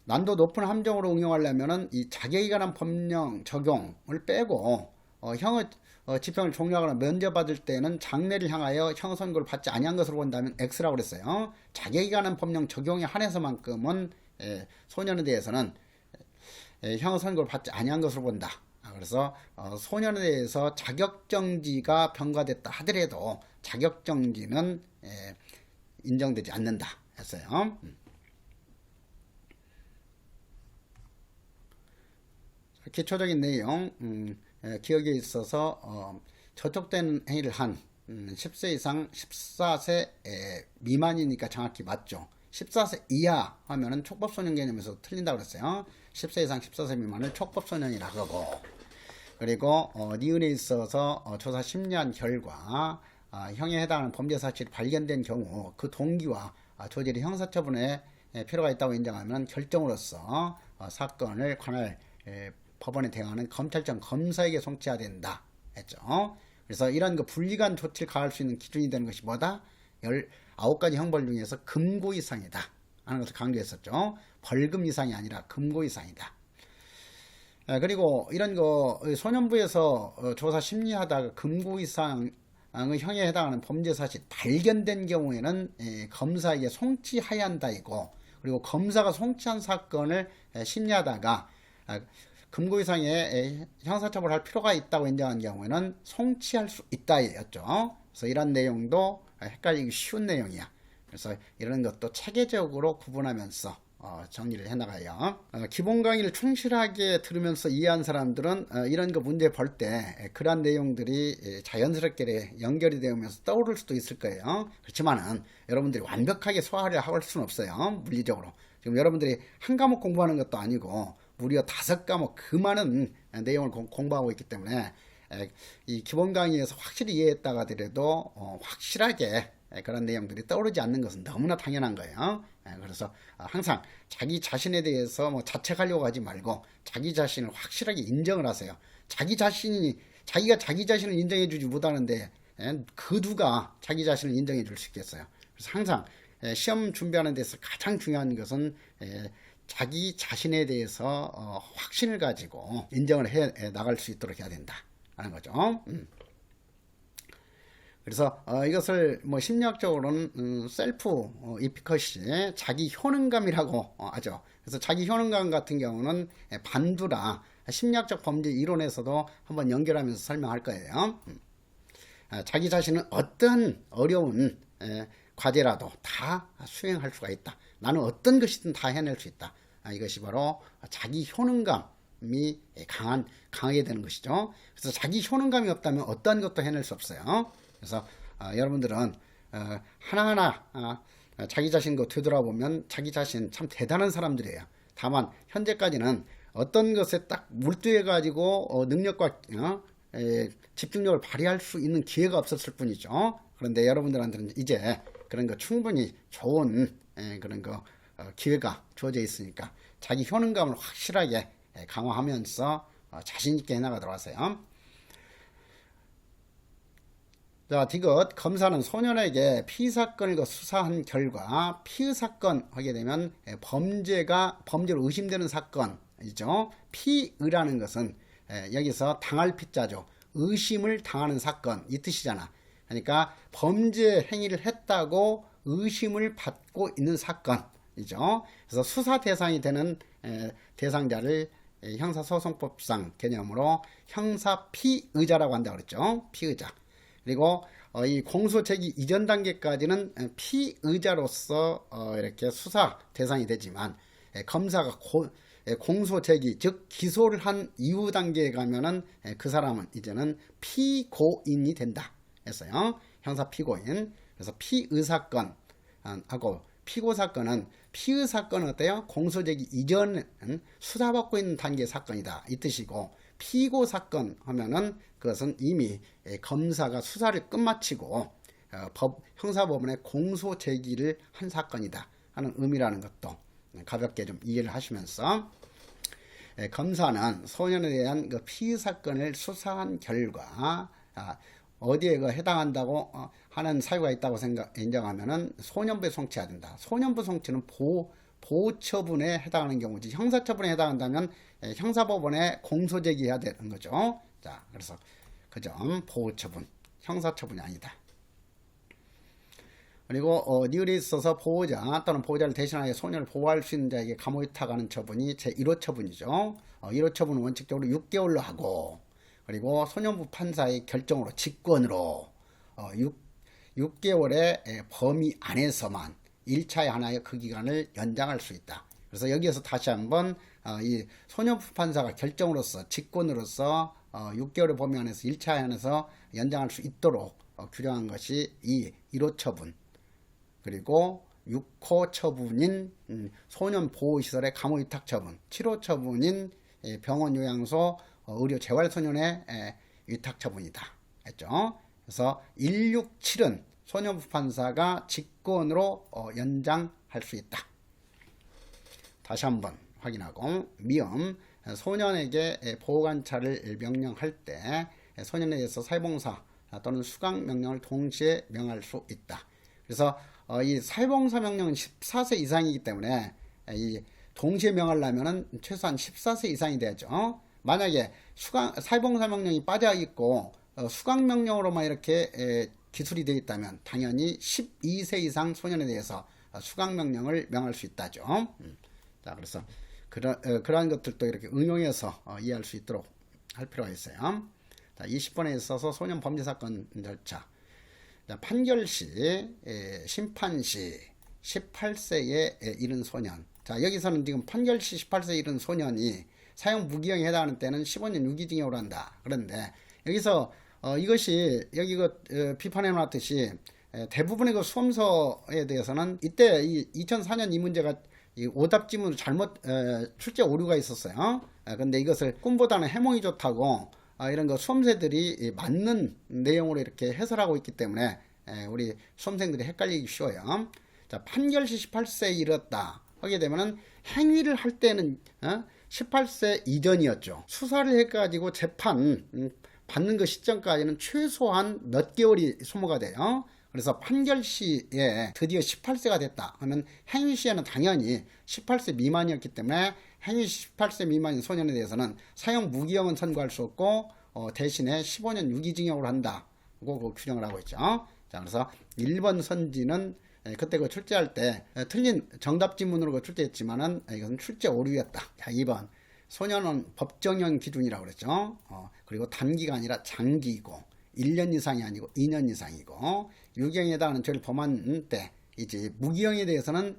난도 높은 함정으로 응용하려면은 이 자격에 관한 법령 적용을 빼고 형의 집행을 종료하거나 면제받을 때는 장래를 향하여 형의 선고를 받지 아니한 것으로 본다면 X라고 그랬어요. 자격에 관한 법령 적용에 한해서만큼은 소년에 대해서는 형의 선고를 받지 아니한 것으로 본다. 그래서 소년에 대해서 자격정지가 병가됐다 하더라도 자격정지는 인정되지 않는다 했어요. 기초적인 내용 기억에 있어서 저촉된 행위를 한 10세 이상 14세 미만이니까 정확히 맞죠. 14세 이하 하면은 촉법소년 개념에서 틀린다고 그랬어요. 10세 이상 14세 미만을 촉법소년이라고 하고, 그리고 니은에 있어서 조사 심리한 결과 형에 해당하는 범죄 사실이 발견된 경우 그 동기와 조직의 형사처분에 필요가 있다고 인정하면 결정으로서 사건을 관할 법원에 대응하는 검찰청 검사에게 송치해야 된다 했죠. 그래서 이런 그 분리간 조치를 가할 수 있는 기준이 되는 것이 뭐다? 19가지 형벌 중에서 금고 이상이다 하는 것을 강조했었죠. 벌금 이상이 아니라 금고 이상이다. 그리고 이런 거 소년부에서 조사 심리하다가 금고 이상의 형에 해당하는 범죄 사실 발견된 경우에는 검사에게 송치해야 한다이고, 그리고 검사가 송치한 사건을 심리하다가 금고 이상의 형사처벌할 필요가 있다고 인정한 경우에는 송치할 수 있다였죠. 그래서 이런 내용도 헷갈리기 쉬운 내용이야. 그래서 이런 것도 체계적으로 구분하면서 정리를 해나가요. 기본 강의를 충실하게 들으면서 이해한 사람들은 이런 거 문제 볼 때 그러한 내용들이 자연스럽게 연결이 되면서 떠오를 수도 있을 거예요. 그렇지만은 여러분들이 완벽하게 소화를 할 수는 없어요. 물리적으로. 지금 여러분들이 한 과목 공부하는 것도 아니고 무려 5과목 그 많은 내용을 공부하고 있기 때문에 이 기본 강의에서 확실히 이해했다가 하더라도 확실하게 그런 내용들이 떠오르지 않는 것은 너무나 당연한 거예요. 그래서 항상 자기 자신에 대해서 뭐 자책하려고 하지 말고 자기 자신을 확실하게 인정을 하세요. 자기가 자기 자신을 인정해 주지 못하는데 그 누가 자기 자신을 인정해 줄 수 있겠어요. 그래서 항상 시험 준비하는 데서 가장 중요한 것은 자기 자신에 대해서 확신을 가지고 인정을 해 나갈 수 있도록 해야 된다 하는 거죠. 그래서 이것을 뭐 심리학적으로는 셀프 이피커시, 자기 효능감이라고 하죠. 그래서 자기 효능감 같은 경우는 반두라 심리학적 범죄 이론에서도 한번 연결하면서 설명할 거예요. 자기 자신은 어떤 어려운 과제라도 다 수행할 수가 있다. 나는 어떤 것이든 다 해낼 수 있다. 이것이 바로 자기 효능감이 강하게 되는 것이죠. 그래서 자기 효능감이 없다면 어떤 것도 해낼 수 없어요. 그래서 여러분들은 하나하나 자기 자신 거 되돌아보면 자기 자신 참 대단한 사람들이에요. 다만 현재까지는 어떤 것에 딱 몰두해 가지고 능력과 집중력을 발휘할 수 있는 기회가 없었을 뿐이죠. 그런데 여러분들한테는 이제 그런 거 충분히 좋은 그런 거 기회가 주어져 있으니까 자기 효능감을 확실하게 강화하면서 자신 있게 해나가도록 하세요. 자, 디귿 검사는 소년에게 피의 사건을 수사한 결과 피의 사건 하게 되면 범죄로 의심되는 사건이죠. 피의라는 것은 여기서 당할 피자죠. 의심을 당하는 사건 이 뜻이잖아. 그러니까 범죄 행위를 했다고 의심을 받고 있는 사건이죠. 그래서 수사 대상이 되는 대상자를 형사소송법상 개념으로 형사 피의자라고 한다고 그랬죠. 피의자. 그리고 이 공소 제기 이전 단계까지는 피의자로서 이렇게 수사 대상이 되지만 검사가 공소 제기 즉 기소를 한 이후 단계에 가면은 그 사람은 이제는 피고인이 된다 했어요. 형사 피고인. 그래서 피의 사건하고 피고 사건은 피의 사건은 어때요? 공소 제기 이전은 수사받고 있는 단계의 사건이다 이 뜻이고 피고 사건 하면은 그것은 이미 검사가 수사를 끝마치고 형사법원에 공소 제기를 한 사건이다 하는 의미라는 것도 가볍게 좀 이해를 하시면서 검사는 소년에 대한 그 피의 사건을 수사한 결과 어디에 해당한다고 하는 사유가 있다고 인정하면은 소년부에 송치해야 된다. 소년부 송치는 보호처분에 해당하는 경우지 형사처분에 해당한다면 형사법원에 공소제기해야 되는 거죠. 자, 그래서 그 점 보호처분, 형사처분이 아니다. 그리고 니을이 있어서 보호자 또는 보호자를 대신하여 소년을 보호할 수 있는 자에게 감호위탁하는 처분이 제1호 처분이죠. 1호 처분은 원칙적으로 6개월로 하고 그리고 소년부 판사의 결정으로 직권으로 6개월의 범위 안에서만 1차에 하나의 그 기간을 연장할 수 있다. 그래서 여기에서 다시 한번 이 소년부 판사가 결정으로서 직권으로서 6개월의 범위 안에서 1차에 한해서 연장할 수 있도록 규정한 것이 이 1호 처분 그리고 6호 처분인 소년 보호시설의 감호위탁 처분 7호 처분인 병원 요양소 의료 재활소년의 위탁 처분이다 했죠. 그래서 167은 소년부 판사가 직권으로 연장할 수 있다. 다시 한번 확인하고 미음 소년에게 보호관찰을 명령할 때 소년에 대해서 사회봉사 또는 수강 명령을 동시에 명할 수 있다. 그래서 이 사회봉사 명령은 14세 이상이기 때문에 이 동시에 명하려면은 최소한 14세 이상이 되죠. 만약에 사회봉사 명령이 빠져 있고 수강 명령으로만 이렇게 기술이 되어 있다면 당연히 12세 이상 소년에 대해서 수강 명령을 명할 수 있다죠. 자, 그래서 그러한 것들도 이렇게 응용해서 이해할 수 있도록 할 필요가 있어요. 자, 20번에 있어서 소년 범죄 사건 절차. 자, 판결 시, 심판 시 18세에 이른 소년 자, 여기서는 지금 판결 시 18세 이른 소년이 사형 무기형에 해당하는 때는 15년 유기징역으로 한다. 그런데 여기서 이것이 여기 비판해 놨듯이 대부분의 그 수험서에 대해서는 이때 이 2004년 이 문제가 이 오답지문으로 잘못 출제 오류가 있었어요. 근데 이것을 꿈보다는 해몽이 좋다고 이런 거 수험생들이 맞는 내용으로 이렇게 해설하고 있기 때문에 우리 수험생들이 헷갈리기 쉬워요. 자, 판결 시 18세에 이르렀다 하게 되면은 행위를 할 때는 18세 이전이었죠. 수사를 해가지고 재판 받는 그 시점까지는 최소한 몇 개월이 소모가 돼요. 그래서 판결 시에 드디어 18세가 됐다 하면 행위 시에는 당연히 18세 미만이었기 때문에 행위 18세 미만인 소년에 대해서는 사형 무기형은 선고할 수 없고 대신에 15년 유기징역으로 한다. 그 규정을 하고 있죠. 자, 그래서 1번 선지는 그때 그 출제할 때 틀린 정답 지문으로 출제했지만은 이것은 출제 오류였다. 자, 2번 소년은 법정형 기준이라고 그랬죠. 그리고 단기가 아니라 장기이고 1년 이상이 아니고 2년 이상이고 유기형에 해당하는 죄를 범한 때 이제 무기형에 대해서는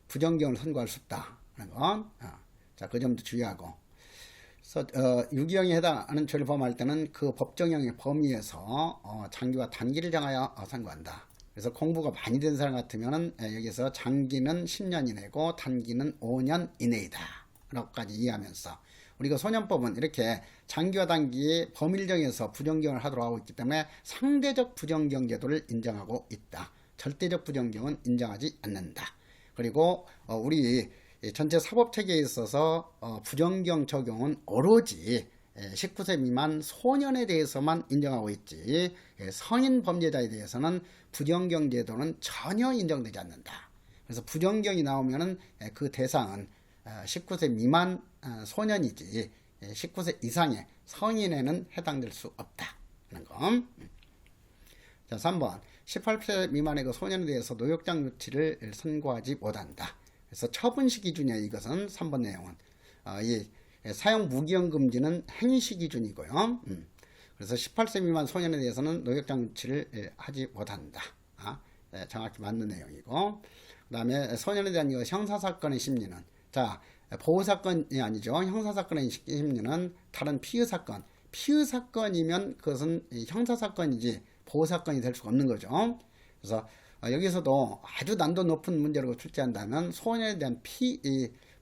부정경을 선고할 수 없다는 건 자, 그 점도 주의하고 유기형에 해당하는 죄를 범할 때는 그 법정형의 범위에서 장기와 단기를 정하여 선고한다. 그래서 공부가 많이 된 사람 같으면은 여기서 장기는 10년 이내고 단기는 5년 이내이다 라고까지 이해하면서 우리가 소년법은 이렇게 장기와 단기의 범위를 정해서 부정경을 하도록 하고 있기 때문에 상대적 부정경 제도를 인정하고 있다. 절대적 부정경은 인정하지 않는다. 그리고 우리 전체 사법체계에 있어서 부정경 적용은 오로지 19세 미만 소년에 대해서만 인정하고 있지 성인 범죄자에 대해서는 부정경 제도는 전혀 인정되지 않는다. 그래서 부정경이 나오면은 그 대상은 19세 미만 소년이지 19세 이상의 성인에는 해당될 수 없다는 거. 자, 3번 18세 미만의 그 소년에 대해서 노역장 유치를 선고하지 못한다. 그래서 처분시 기준이야. 이것은 3번 내용은 이 사형 무기형 금지는 행위시 기준이고요. 그래서 18세 미만 소년에 대해서는 노역장 유치를 하지 못한다. 정확히 맞는 내용이고, 그 다음에 소년에 대한 형사사건의 심리는 자, 보호사건이 아니죠. 형사사건의 심리는 다른 피의사건, 피의사건이면 그것은 형사사건이지 보호사건이 될 수가 없는 거죠. 그래서 여기서도 아주 난도 높은 문제로 출제한다면 소년에 대한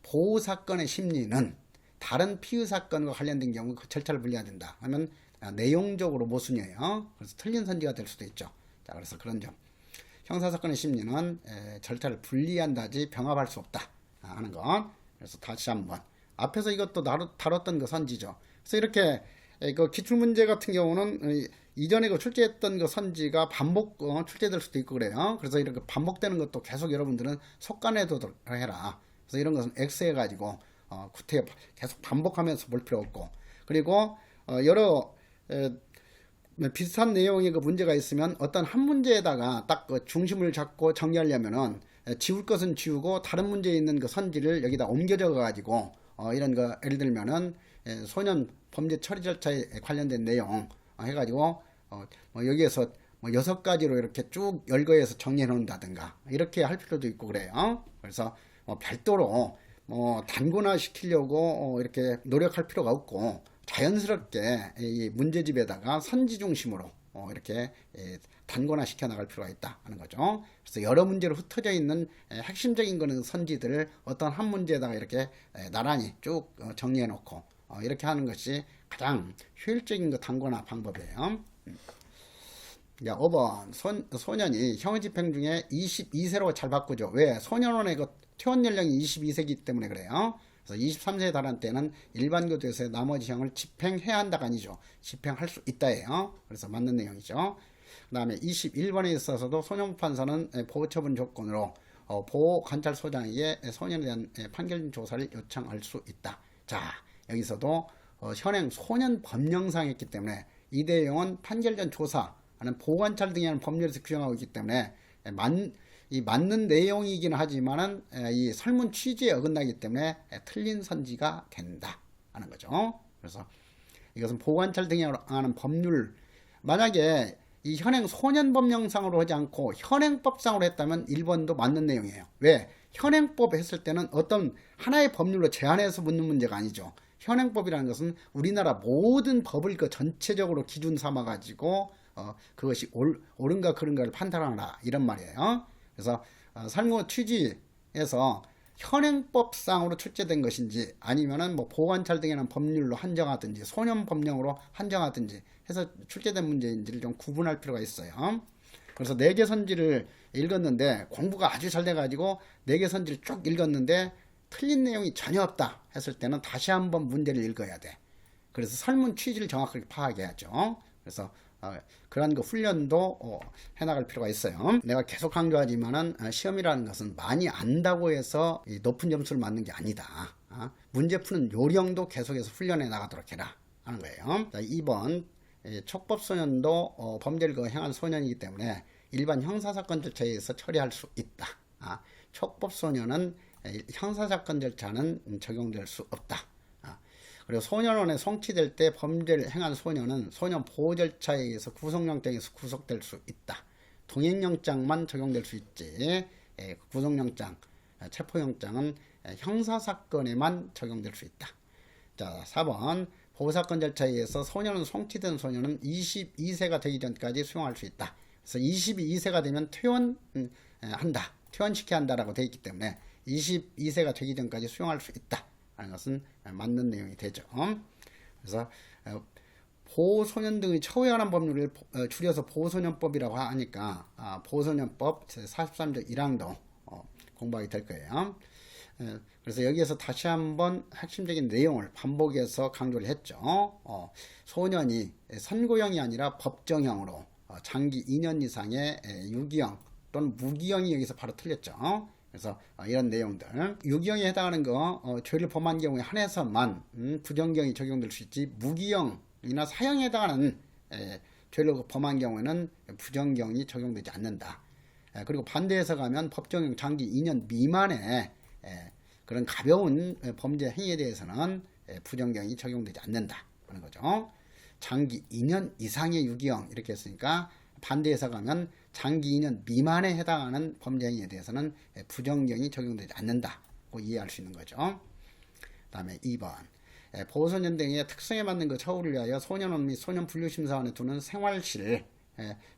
보호사건의 심리는 다른 피의사건과 관련된 경우 그 절차를 분리해야 된다 하면 내용적으로 모순이에요. 그래서 틀린 선지가 될 수도 있죠. 자, 그래서 그런 점. 형사사건의 심리는 절차를 분리한다지 병합할 수 없다 하는 것. 그래서 다시 한번 앞에서 이것도 다뤘던 그 선지죠. 그래서 이렇게 그 기출문제 같은 경우는 이전에 그 출제했던 그 선지가 반복 출제될 수도 있고 그래요. 그래서 이렇게 반복되는 것도 계속 여러분들은 속간해두도록 해라. 그래서 이런 것은 X해 가지고 구태 계속 반복하면서 볼 필요 없고, 그리고 여러 비슷한 내용의 그 문제가 있으면 어떤 한 문제에다가 딱 그 중심을 잡고 정리하려면은 지울 것은 지우고 다른 문제에 있는 그 선지를 여기다 옮겨져 가지고 이런 거 예를 들면은 소년 범죄 처리 절차에 관련된 내용 해가지고 여기에서 6가지로 이렇게 쭉 열거해서 정리해 놓는다든가 이렇게 할 필요도 있고 그래요. 그래서 별도로 단권화 시키려고 이렇게 노력할 필요가 없고 자연스럽게 이 문제집에다가 선지 중심으로 이렇게 단권화 시켜 나갈 필요가 있다 하는 거죠. 그래서 여러 문제로 흩어져 있는 핵심적인 거는 선지들을 어떤 한 문제에다가 이렇게 나란히 쭉 정리해 놓고 이렇게 하는 것이 가장 효율적인 그 단권화 방법이에요. 자, 5번 소년이 형의 집행 중에 22세로 잘 바꾸죠. 왜? 소년원의 그 퇴원 연령이 22세이기 때문에 그래요. 그래서 23세에 달한 때는 일반 교도소에서 나머지 형을 집행해야 한다가 아니죠. 집행할 수 있다예요. 그래서 맞는 내용이죠. 그 다음에 21번에 있어서도 소년 판사는 보호처분 조건으로 보호관찰소장에게 소년에 대한 판결 조사를 요청할 수 있다. 자, 여기서도 현행 소년 법령상에 있기 때문에 이 내용은 판결 전 조사하는 보호관찰 등에 하는 법률에서 규정하고 있기 때문에 맞는 내용이긴 하지만은 이 설문 취지에 어긋나기 때문에 틀린 선지가 된다 하는 거죠. 그래서 이것은 보호관찰 등에 하는 법률, 만약에 이 현행 소년법령상으로 하지 않고 현행법상으로 했다면 1번도 맞는 내용이에요. 왜? 현행법 했을 때는 어떤 하나의 법률로 제한해서 묻는 문제가 아니죠. 현행법이라는 것은 우리나라 모든 법을 그 전체적으로 기준 삼아 가지고 그것이 옳은가 그른가를 판단하라 이런 말이에요. 그래서 살모 취지에서 현행법상으로 출제된 것인지 아니면은 뭐 보호관찰 등이라는 법률로 한정하든지 소년 법령으로 한정하든지 해서 출제된 문제인지를 좀 구분할 필요가 있어요. 그래서 4개 선지를 읽었는데 공부가 아주 잘 돼가지고 4개 선지를 쭉 읽었는데 틀린 내용이 전혀 없다 했을 때는 다시 한번 문제를 읽어야 돼. 그래서 설문 취지를 정확하게 파악해야죠. 그래서 그런 거 훈련도 해나갈 필요가 있어요. 내가 계속 강조하지만은 시험이라는 것은 많이 안다고 해서 높은 점수를 맞는 게 아니다. 문제 푸는 요령도 계속해서 훈련해 나가도록 해라 하는 거예요. 자, 2번 촉법소년도 범죄를 행한 소년이기 때문에 일반 형사사건 절차에 의해서 처리할 수 있다. 촉법소년은 형사사건 절차는 적용될 수 없다. 그리고 소년원에 송치될 때 범죄를 행한 소년은 소년 보호 절차에 의해서 구속영장에서 구속될 수 있다. 동행영장만 적용될 수 있지 구속영장, 체포영장은 형사사건에만 적용될 수 있다. 자, 4번 보호사건 절차에 의해서 소년은 송치된 소년은 22세가 되기 전까지 수용할 수 있다. 그래서 22세가 되면 퇴원한다. 퇴원시켜야 한다라고 되어 있기 때문에 22세가 되기 전까지 수용할 수 있다 하는 것은 맞는 내용이 되죠. 그래서 보호소년 등의 처우에 관한 법률을 줄여서 보호소년법이라고 하니까 보호소년법 제43조 1항도 공부하게 될 거예요. 그래서 여기에서 다시 한번 핵심적인 내용을 반복해서 강조를 했죠. 소년이 선고형이 아니라 법정형으로 장기 2년 이상의 유기형 또는 무기형이 여기서 바로 틀렸죠. 그래서 이런 내용들 유기형에 해당하는 거 죄를 범한 경우에 한해서만 부정경이 적용될 수 있지 무기형이나 사형에 해당하는 죄를 범한 경우에는 부정경이 적용되지 않는다. 그리고 반대해서 가면 법정형 장기 2년 미만의 그런 가벼운 범죄 행위에 대해서는 부정경이 적용되지 않는다 하는 거죠. 장기 2년 이상의 유기형 이렇게 했으니까 반대해서 가면 장기 2년 미만에 해당하는 범죄 행위에 대해서는 부정경이 적용되지 않는다고 이해할 수 있는 거죠. 그 다음에 2번 보호소년 등의 특성에 맞는 그 처우를 위하여 소년원 및 소년 분류심사원에 두는 생활실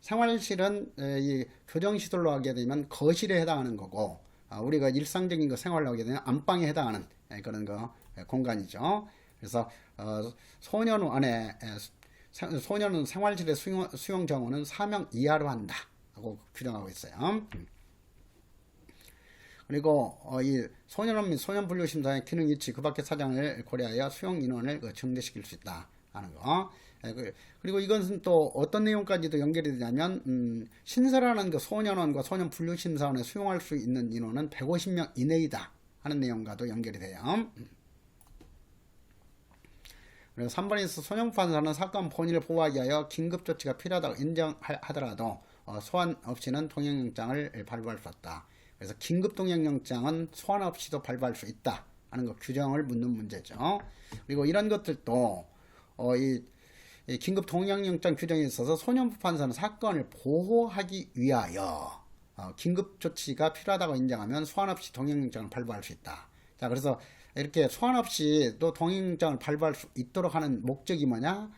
생활실은 이 교정시설로 하게 되면 거실에 해당하는 거고 우리가 일상적인 거 생활로 하게 되면 안방에 해당하는 그런 거 공간이죠. 그래서 소년원에 소년은 생활실의 수용 정원은 4명 이하로 한다 하고 규정하고 있어요. 그리고 이 소년원 및 소년 분류심사의 기능 위치 그 밖의 사정을 고려하여 수용 인원을 증대시킬 수 있다 하는 거. 그리고 이것은 또 어떤 내용까지도 연결이 되냐면 신설하는 그 소년원과 소년 분류심사원에 수용할 수 있는 인원은 150명 이내이다 하는 내용과도 연결이 돼요. 그리고 3번에서 소년판사는 사건 본인을 보호하기 위하여 긴급조치가 필요하다고 인정하더라도 소환 없이는 동행영장을 발부할 수 없다. 그래서 긴급동행영장은 소환 없이도 발부할 수 있다 하는 거 규정을 묻는 문제죠. 그리고 이런 것들도 이 긴급동행영장 규정에 있어서 소년부 판사는 사건을 보호하기 위하여 긴급조치가 필요하다고 인정하면 소환 없이 동행영장을 발부할 수 있다. 자, 그래서 이렇게 소환 없이 또 동행영장을 발부할 수 있도록 하는 목적이 뭐냐?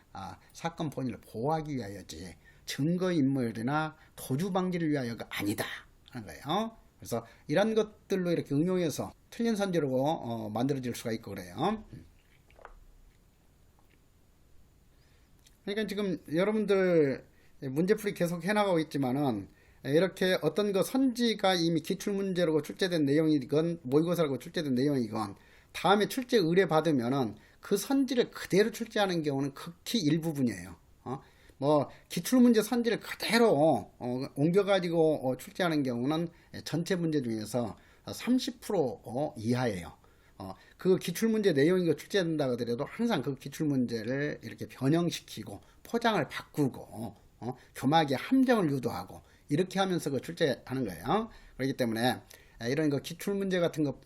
사건 본인을 보호하기 위하여지 증거인멸이나 도주 방지를 위하여가 아니다 하는 거예요. 그래서 이런 것들로 이렇게 응용해서 틀린 선지로 만들어질 수가 있고 그래요. 그러니까 지금 여러분들 문제풀이 계속 해나가고 있지만은 이렇게 어떤 그 선지가 이미 기출문제로 출제된 내용이건 모의고사라고 출제된 내용이건 다음에 출제 의뢰 받으면은 그 선지를 그대로 출제하는 경우는 극히 일부분이에요. 뭐 기출문제 선지를 그대로 옮겨가지고 출제하는 경우는 전체 문제 중에서 30% 이하예요. 그 기출문제 내용이 출제된다 하더라도 항상 그 기출문제를 이렇게 변형시키고 포장을 바꾸고 교막의 함정을 유도하고 이렇게 하면서 그 출제하는 거예요. 그렇기 때문에 이런 거 기출문제 같은 거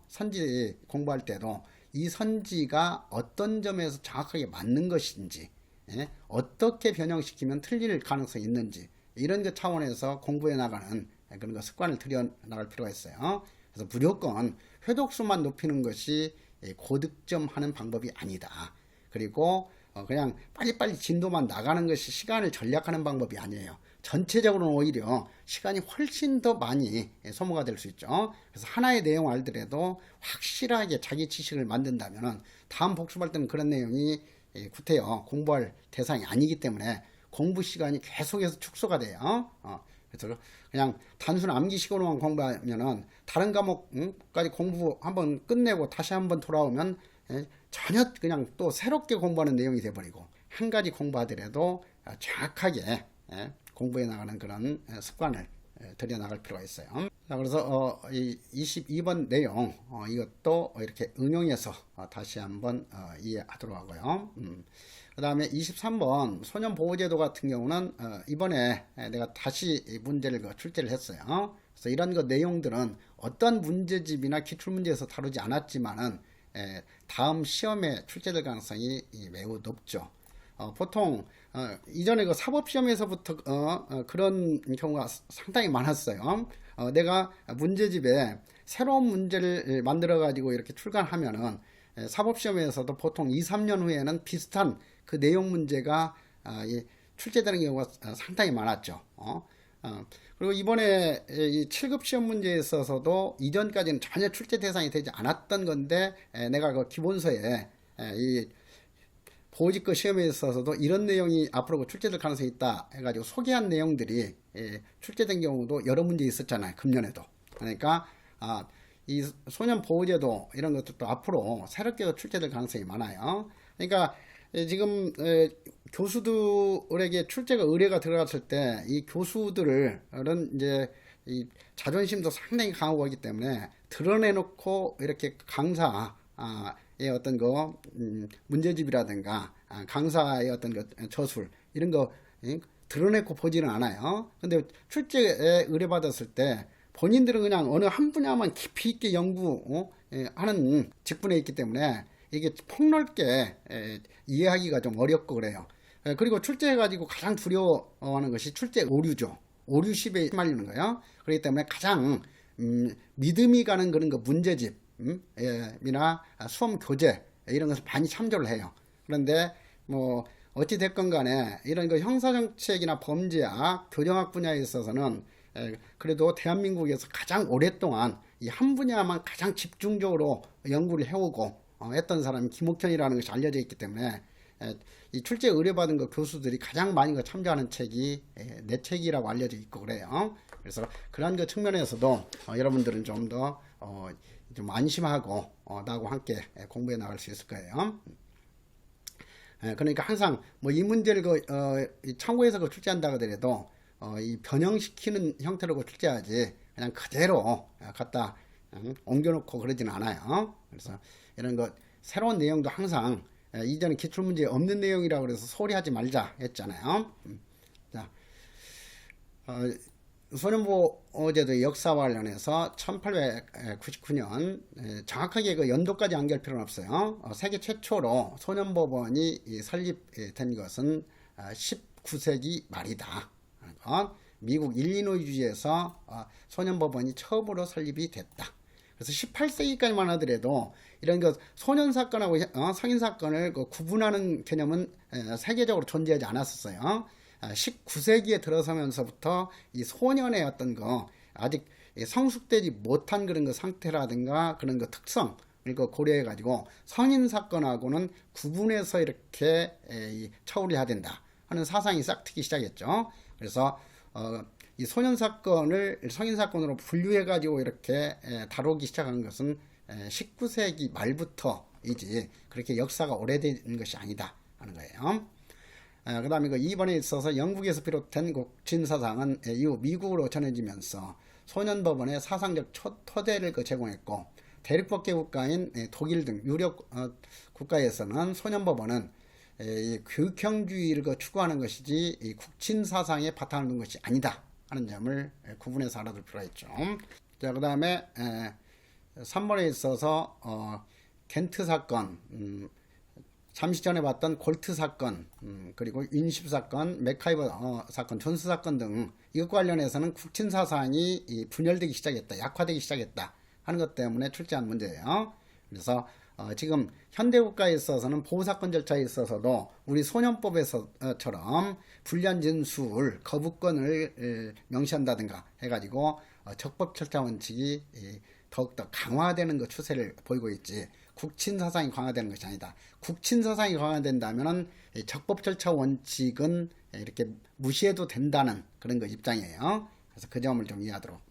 선지 공부할 때도 이 선지가 어떤 점에서 정확하게 맞는 것인지 어떻게 변형시키면 틀릴 가능성이 있는지 이런 그 차원에서 공부해 나가는 그런 거 습관을 들여 나갈 필요가 있어요. 그래서 무조건 회독수만 높이는 것이 고득점하는 방법이 아니다. 그리고 그냥 빨리빨리 진도만 나가는 것이 시간을 절약하는 방법이 아니에요. 전체적으로는 오히려 시간이 훨씬 더 많이 소모가 될 수 있죠. 그래서 하나의 내용 알더라도 확실하게 자기 지식을 만든다면 다음 복습할 때는 그런 내용이 구태여 공부할 대상이 아니기 때문에 공부 시간이 계속해서 축소가 돼요. 그래서 그냥 단순 암기식으로만 공부하면은 다른 과목까지 공부 한번 끝내고 다시 한번 돌아오면 전혀 그냥 또 새롭게 공부하는 내용이 돼버리고 한 가지 공부하더라도 정확하게 공부해 나가는 그런 습관을 들여 나갈 필요가 있어요. 자, 그래서 이 22번 내용 이것도 이렇게 응용해서 다시 한번 이해하도록 하고요. 그 다음에 23번 소년보호제도 같은 경우는 이번에 내가 다시 문제를 출제를 했어요. 그래서 이런 거 내용들은 어떤 문제집이나 기출문제에서 다루지 않았지만은 다음 시험에 출제될 가능성이 매우 높죠. 보통 이전에 그 사법시험에서부터 그런 경우가 상당히 많았어요. 내가 문제집에 새로운 문제를 만들어 가지고 이렇게 출간하면은 사법시험에서도 보통 2, 3년 후에는 비슷한 그 내용 문제가 출제되는 경우가 상당히 많았죠. 그리고 이번에 이 7급 시험 문제에 있어서도 이전까지는 전혀 출제 대상이 되지 않았던 건데 내가 그 기본서에 이 보직거 시험에 있어서도 이런 내용이 앞으로 출제될 가능성이 있다 해가지고 소개한 내용들이 출제된 경우도 여러 문제 있었잖아요. 금년에도. 그러니까 이 소년 보호제도 이런 것들도 앞으로 새롭게 출제될 가능성이 많아요. 그러니까 지금 교수들에게 출제가 의뢰가 들어갔을 때 이 교수들은 이제 이 자존심도 상당히 강하고 하기 때문에 드러내놓고 이렇게 강사의 어떤 거 문제집이라든가 강사의 어떤 거 저술 이런 거 드러내고 보지는 않아요. 근데 출제에 의뢰받았을 때 본인들은 그냥 어느 한 분야만 깊이 있게 연구하는 직분에 있기 때문에 이게 폭넓게 이해하기가 좀 어렵고 그래요. 그리고 출제해가지고 가장 두려워하는 것이 출제 오류죠. 오류십에 휘말리는 거예요. 그렇기 때문에 가장 믿음이 가는 그런 거 문제집이나 수험 교재 이런 것을 많이 참조를 해요. 그런데 뭐 어찌 됐건 간에 이런 거 형사정책이나 범죄학, 교정학 분야에 있어서는 그래도 대한민국에서 가장 오랫동안 이 한 분야만 가장 집중적으로 연구를 해오고 했던 사람이 김옥현이라는 것이 알려져 있기 때문에 이 출제 의뢰받은 거 교수들이 가장 많이 참조하는 책이 내 책이라고 알려져 있고 그래요. 그래서 그런 그 측면에서도 여러분들은 좀 더 좀 안심하고 나하고 함께 공부해 나갈 수 있을 거예요. 그러니까 항상 뭐 이 문제를 참고해서 출제한다 하더라도 이 변형시키는 형태로 출제하지 그냥 그대로 갖다 옮겨놓고 그러지는 않아요. 그래서 이런 것 새로운 내용도 항상 이전에 기출문제에 없는 내용이라고 그래서 소리하지 말자 했잖아요. 자, 소년보호제도의 역사와 관련해서 1899년 정확하게 그 연도까지 안길 필요는 없어요. 세계 최초로 소년법원이 설립된 것은 19세기 말이다. 미국 일리노이주에서 소년법원이 처음으로 설립이 됐다. 그래서 18세기까지만 하더라도 이런 그 소년 사건하고 성인 사건을 구분하는 개념은 세계적으로 존재하지 않았었어요. 19세기에 들어서면서부터 이 소년의 어떤 거 아직 성숙되지 못한 그런 거 상태라든가 그런 거 특성을 고려해 가지고 성인 사건하고는 구분해서 이렇게 처리해야 된다 하는 사상이 싹 트기 시작했죠. 그래서 이 소년 사건을 성인 사건으로 분류해 가지고 이렇게 다루기 시작한 것은 19세기 말부터이지 그렇게 역사가 오래된 것이 아니다 하는 거예요. 그 다음에 그 이번에 있어서 영국에서 비롯된 국진사상은 이후 미국으로 전해지면서 소년법원의 사상적 토대를 제공했고 대륙법계 국가인 독일 등 유력 국가에서는 소년법원은 교육형주의를 추구하는 것이지 이 국진사상에 바탕을 둔 것이 아니다 하는 점을 구분해서 알아둘 필요가 있죠. 자, 그 다음에 3번에 있어서 겐트 사건, 잠시 전에 봤던 골트 사건, 그리고 윈십 사건, 맥카이버 사건, 존스 사건 등 이것과 관련해서는 국친 사상이 분열되기 시작했다, 약화되기 시작했다 하는 것 때문에 출제한 문제예요. 그래서 지금 현대국가에 있어서는 보호사건 절차에 있어서도 우리 소년법에서처럼 불리한 진술 거부권을 명시한다든가 해가지고 적법 절차 원칙이 더욱더 강화되는 그 추세를 보이고 있지, 국친 사상이 강화되는 것이 아니다. 국친 사상이 강화된다면은 적법 절차 원칙은 이렇게 무시해도 된다는 그런 그 입장이에요. 그래서 그 점을 좀 이해하도록.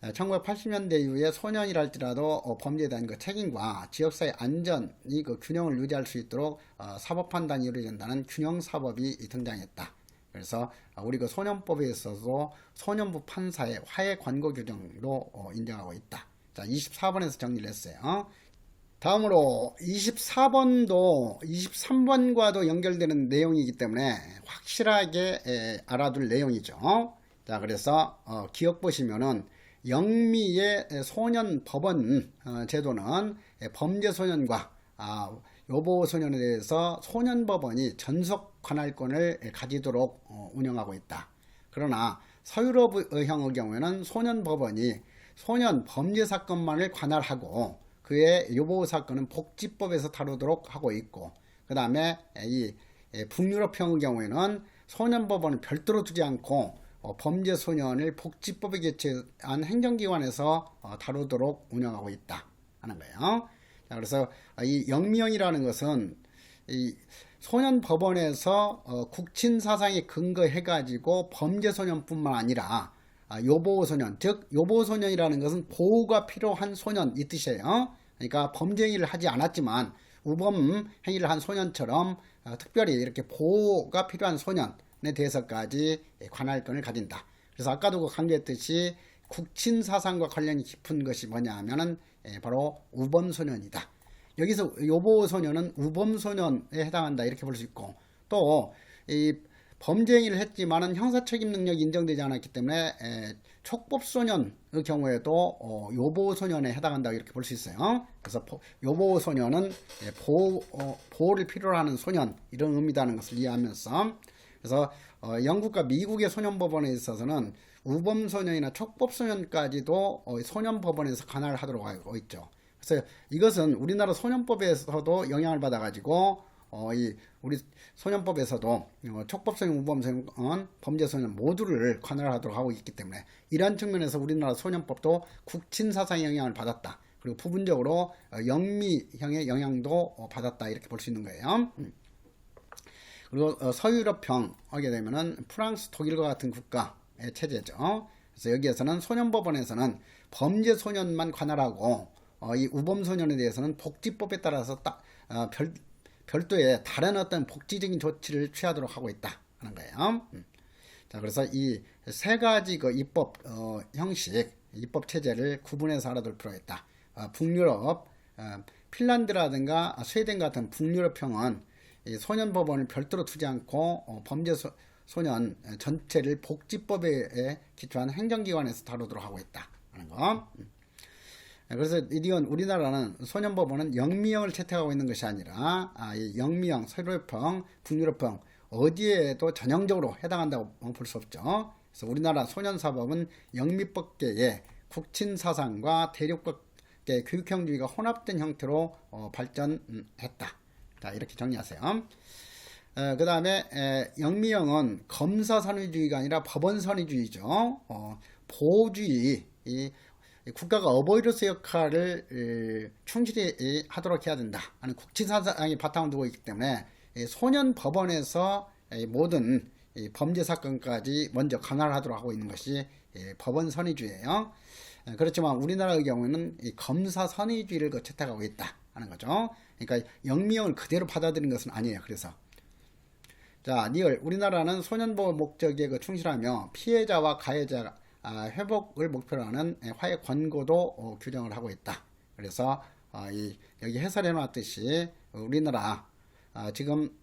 1980년대 이후에 소년이랄지라도 범죄에 대한 그 책임과 지역사회 안전이 그 균형을 유지할 수 있도록 사법 판단이 이루어진다는 균형 사법이 등장했다. 그래서 우리 그 소년법에 있어서 소년부 판사의 화해 관고 규정으로 인정하고 있다. 자, 24번에서 정리를 했어요. 다음으로 24번도 23번과도 연결되는 내용이기 때문에 확실하게 알아둘 내용이죠. 자, 그래서 기억 보시면은 영미의 소년 법원 제도는 범죄 소년과 요보 소년에 대해서 소년 법원이 전속 관할권을 가지도록 운영하고 있다. 그러나 서유럽형의 경우에는 소년 법원이 소년 범죄 사건만을 관할하고 그의 요보 사건은 복지법에서 다루도록 하고 있고, 그 다음에 이 북유럽형의 경우에는 소년 법원을 별도로 두지 않고 범죄 소년을 복지법에 개최한 행정기관에서 다루도록 운영하고 있다 하는 거예요. 자, 그래서 이 영미형이라는 것은 이 소년 법원에서 국친 사상에 근거해 가지고 범죄 소년뿐만 아니라 요보 소년, 즉 요보 소년이라는 것은 보호가 필요한 소년 이 뜻이에요. 그러니까 범죄 행위를 하지 않았지만 우범 행위를 한 소년처럼 특별히 이렇게 보호가 필요한 소년에 대해서까지 관할권을 가진다. 그래서 아까도 강조했듯이 국친 사상과 관련이 깊은 것이 뭐냐 하면은 바로 우범 소년이다. 여기서 요보 소년은 우범 소년에 해당한다 이렇게 볼 수 있고, 또 이 범죄 행위를 했지만은 형사책임 능력이 인정되지 않았기 때문에 촉법 소년의 경우에도 요보 소년에 해당한다 이렇게 볼 수 있어요. 그래서 요보 소년은 보호를 필요로 하는 소년 이런 의미라는 것을 이해하면서, 그래서 영국과 미국의 소년법원에 있어서는 우범 소년이나 촉법 소년까지도 소년법원에서 관할하도록 하고 있죠. 그래서 이것은 우리나라 소년법에서도 영향을 받아가지고 우리 소년법에서도 촉법소년, 우범소년, 범죄소년 모두를 관할하도록 하고 있기 때문에 이러한 측면에서 우리나라 소년법도 국친 사상의 영향을 받았다. 그리고 부분적으로 영미형의 영향도 받았다 이렇게 볼 수 있는 거예요. 그리고 서유럽형 하게 되면은 프랑스, 독일과 같은 국가의 체제죠. 그래서 여기에서는 소년법원에서는 범죄 소년만 관할하고 이 우범 소년에 대해서는 복지법에 따라서 별도의 다른 어떤 복지적인 조치를 취하도록 하고 있다 하는 거예요. 자, 그래서 이 세 가지 그 입법 형식, 입법 체제를 구분해서 알아둘 필요가 있다. 북유럽, 핀란드라든가 스웨덴 같은 북유럽형은 이 소년법원을 별도로 두지 않고 범죄 소년 전체를 복지법에 기초한 행정기관에서 다루도록 하고 있다 하는 거. 그래서 이건 우리나라는 소년법원은 영미형을 채택하고 있는 것이 아니라 이 영미형, 서유럽형, 북유럽형 어디에도 전형적으로 해당한다고 볼 수 없죠. 그래서 우리나라 소년사법은 영미법계의 국친사상과 대륙법계 교육형주의가 혼합된 형태로 발전했다. 자, 이렇게 정리하세요. 그 다음에 영미형은 검사선의주의가 아니라 법원선의주의죠. 보호주의, 국가가 어버이로서 역할을 충실히 하도록 해야 된다 하는 국치사상이 바탕을 두고 있기 때문에 소년법원에서 모든 범죄 사건까지 먼저 관할하도록 하고 있는 것이 법원 선의주의예요. 그렇지만 우리나라의 경우에는 검사 선의주의를 채택하고 있다 하는 거죠. 그러니까 영미형을 그대로 받아들인 것은 아니에요. 그래서 자, 우리나라는 소년보호 목적에 충실하며 피해자와 가해자 회복을 목표로 하는 화해 권고도 규정을 하고 있다. 그래서 여기 해설해 놨듯이 우리나라 지금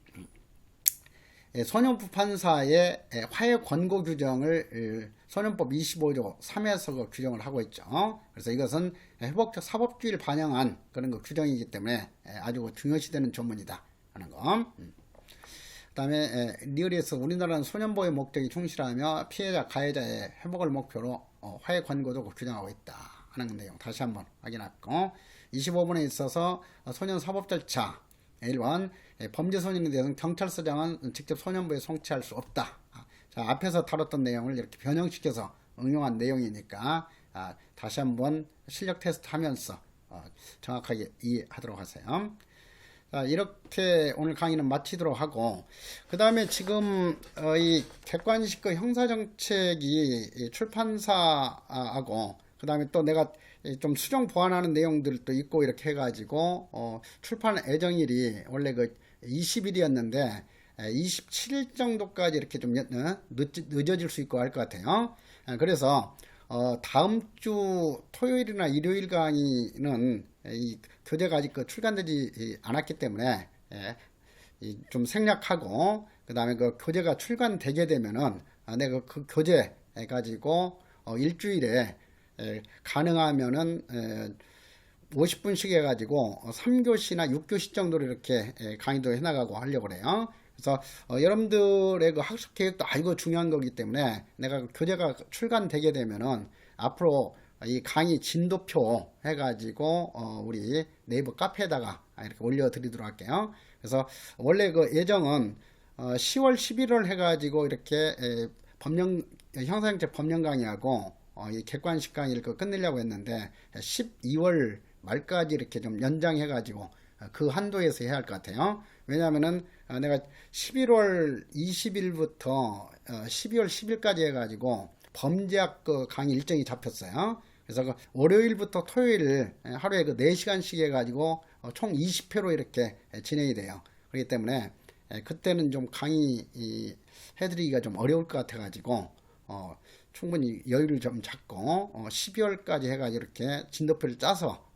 소년부 판사의 화해 권고 규정을 소년법 25조 3에서 규정을 하고 있죠. 그래서 이것은 회복적 사법주의를 반영한 그런 규정이기 때문에 아주 중요시되는 조문이다 하는 거. 그 다음에 리얼에서 우리나라는 소년보호의 목적이 충실하며 피해자 가해자의 회복을 목표로 화해 권고도 규정하고 있다 하는 내용 다시 한번 확인하고 25번에 있어서 소년 사법 절차 1번 범죄 소년에 대해서는 경찰서장은 직접 소년부에 송치할 수 없다. 자, 앞에서 다뤘던 내용을 이렇게 변형시켜서 응용한 내용이니까 다시 한번 실력 테스트 하면서 정확하게 이해하도록 하세요. 자, 이렇게 오늘 강의는 마치도록 하고 그 다음에 지금 이 객관식 그 형사정책이 출판사하고 그 다음에 또 내가 좀 수정 보완하는 내용들도 있고 이렇게 해가지고 출판 예정일이 원래 그 20일이었는데 27일 정도까지 이렇게 좀 늦어질 수 있고 할 것 같아요. 그래서 다음 주 토요일이나 일요일 강의는 이 교재가 아직 그 출간되지 않았기 때문에 좀 생략하고 그 다음에 그 교재가 출간되게 되면은 내가 그 교재 가지고 일주일에 가능하면은 50분씩 해가지고 3교시나 6교시 정도로 이렇게 강의도 해나가고 하려고 그래요. 그래서 여러분들의 그 학습 계획도 아이고 중요한 거기 때문에 내가 그 교재가 출간되게 되면은 앞으로 이 강의 진도표 해가지고 우리 네이버 카페에다가 이렇게 올려드리도록 할게요. 그래서 원래 그 예정은 10월 11월 해가지고 이렇게 형사정책 법령 강의하고 이 객관식 강의를 끝내려고 했는데 12월 말까지 이렇게 좀 연장해가지고 그 한도에서 해야 할 것 같아요. 왜냐하면은 내가 11월 20일부터 12월 10일까지 해가지고 범죄학 그 강의 일정이 잡혔어요. 그래서 그 월요일부터 토요일 하루에 그 4시간씩 해가지고 총 20회로 이렇게 진행이 돼요. 그렇기 때문에 그때는 좀 강의 해드리기가 좀 어려울 것 같아가지고 충분히 여유를 좀 잡고 12월까지 해가지고 이렇게 진도표를 짜서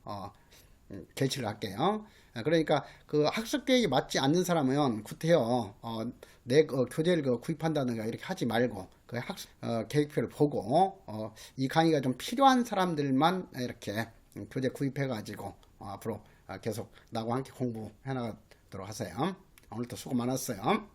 개최를 할게요. 그러니까 그 학습 계획이 맞지 않는 사람은 구태여 내 교재를 구입한다든가 이렇게 하지 말고 그 학습 계획표를 보고 이 강의가 좀 필요한 사람들만 이렇게 교재 구입해 가지고 앞으로 계속 나와 함께 공부해 나가도록 하세요. 오늘도 수고 많았어요.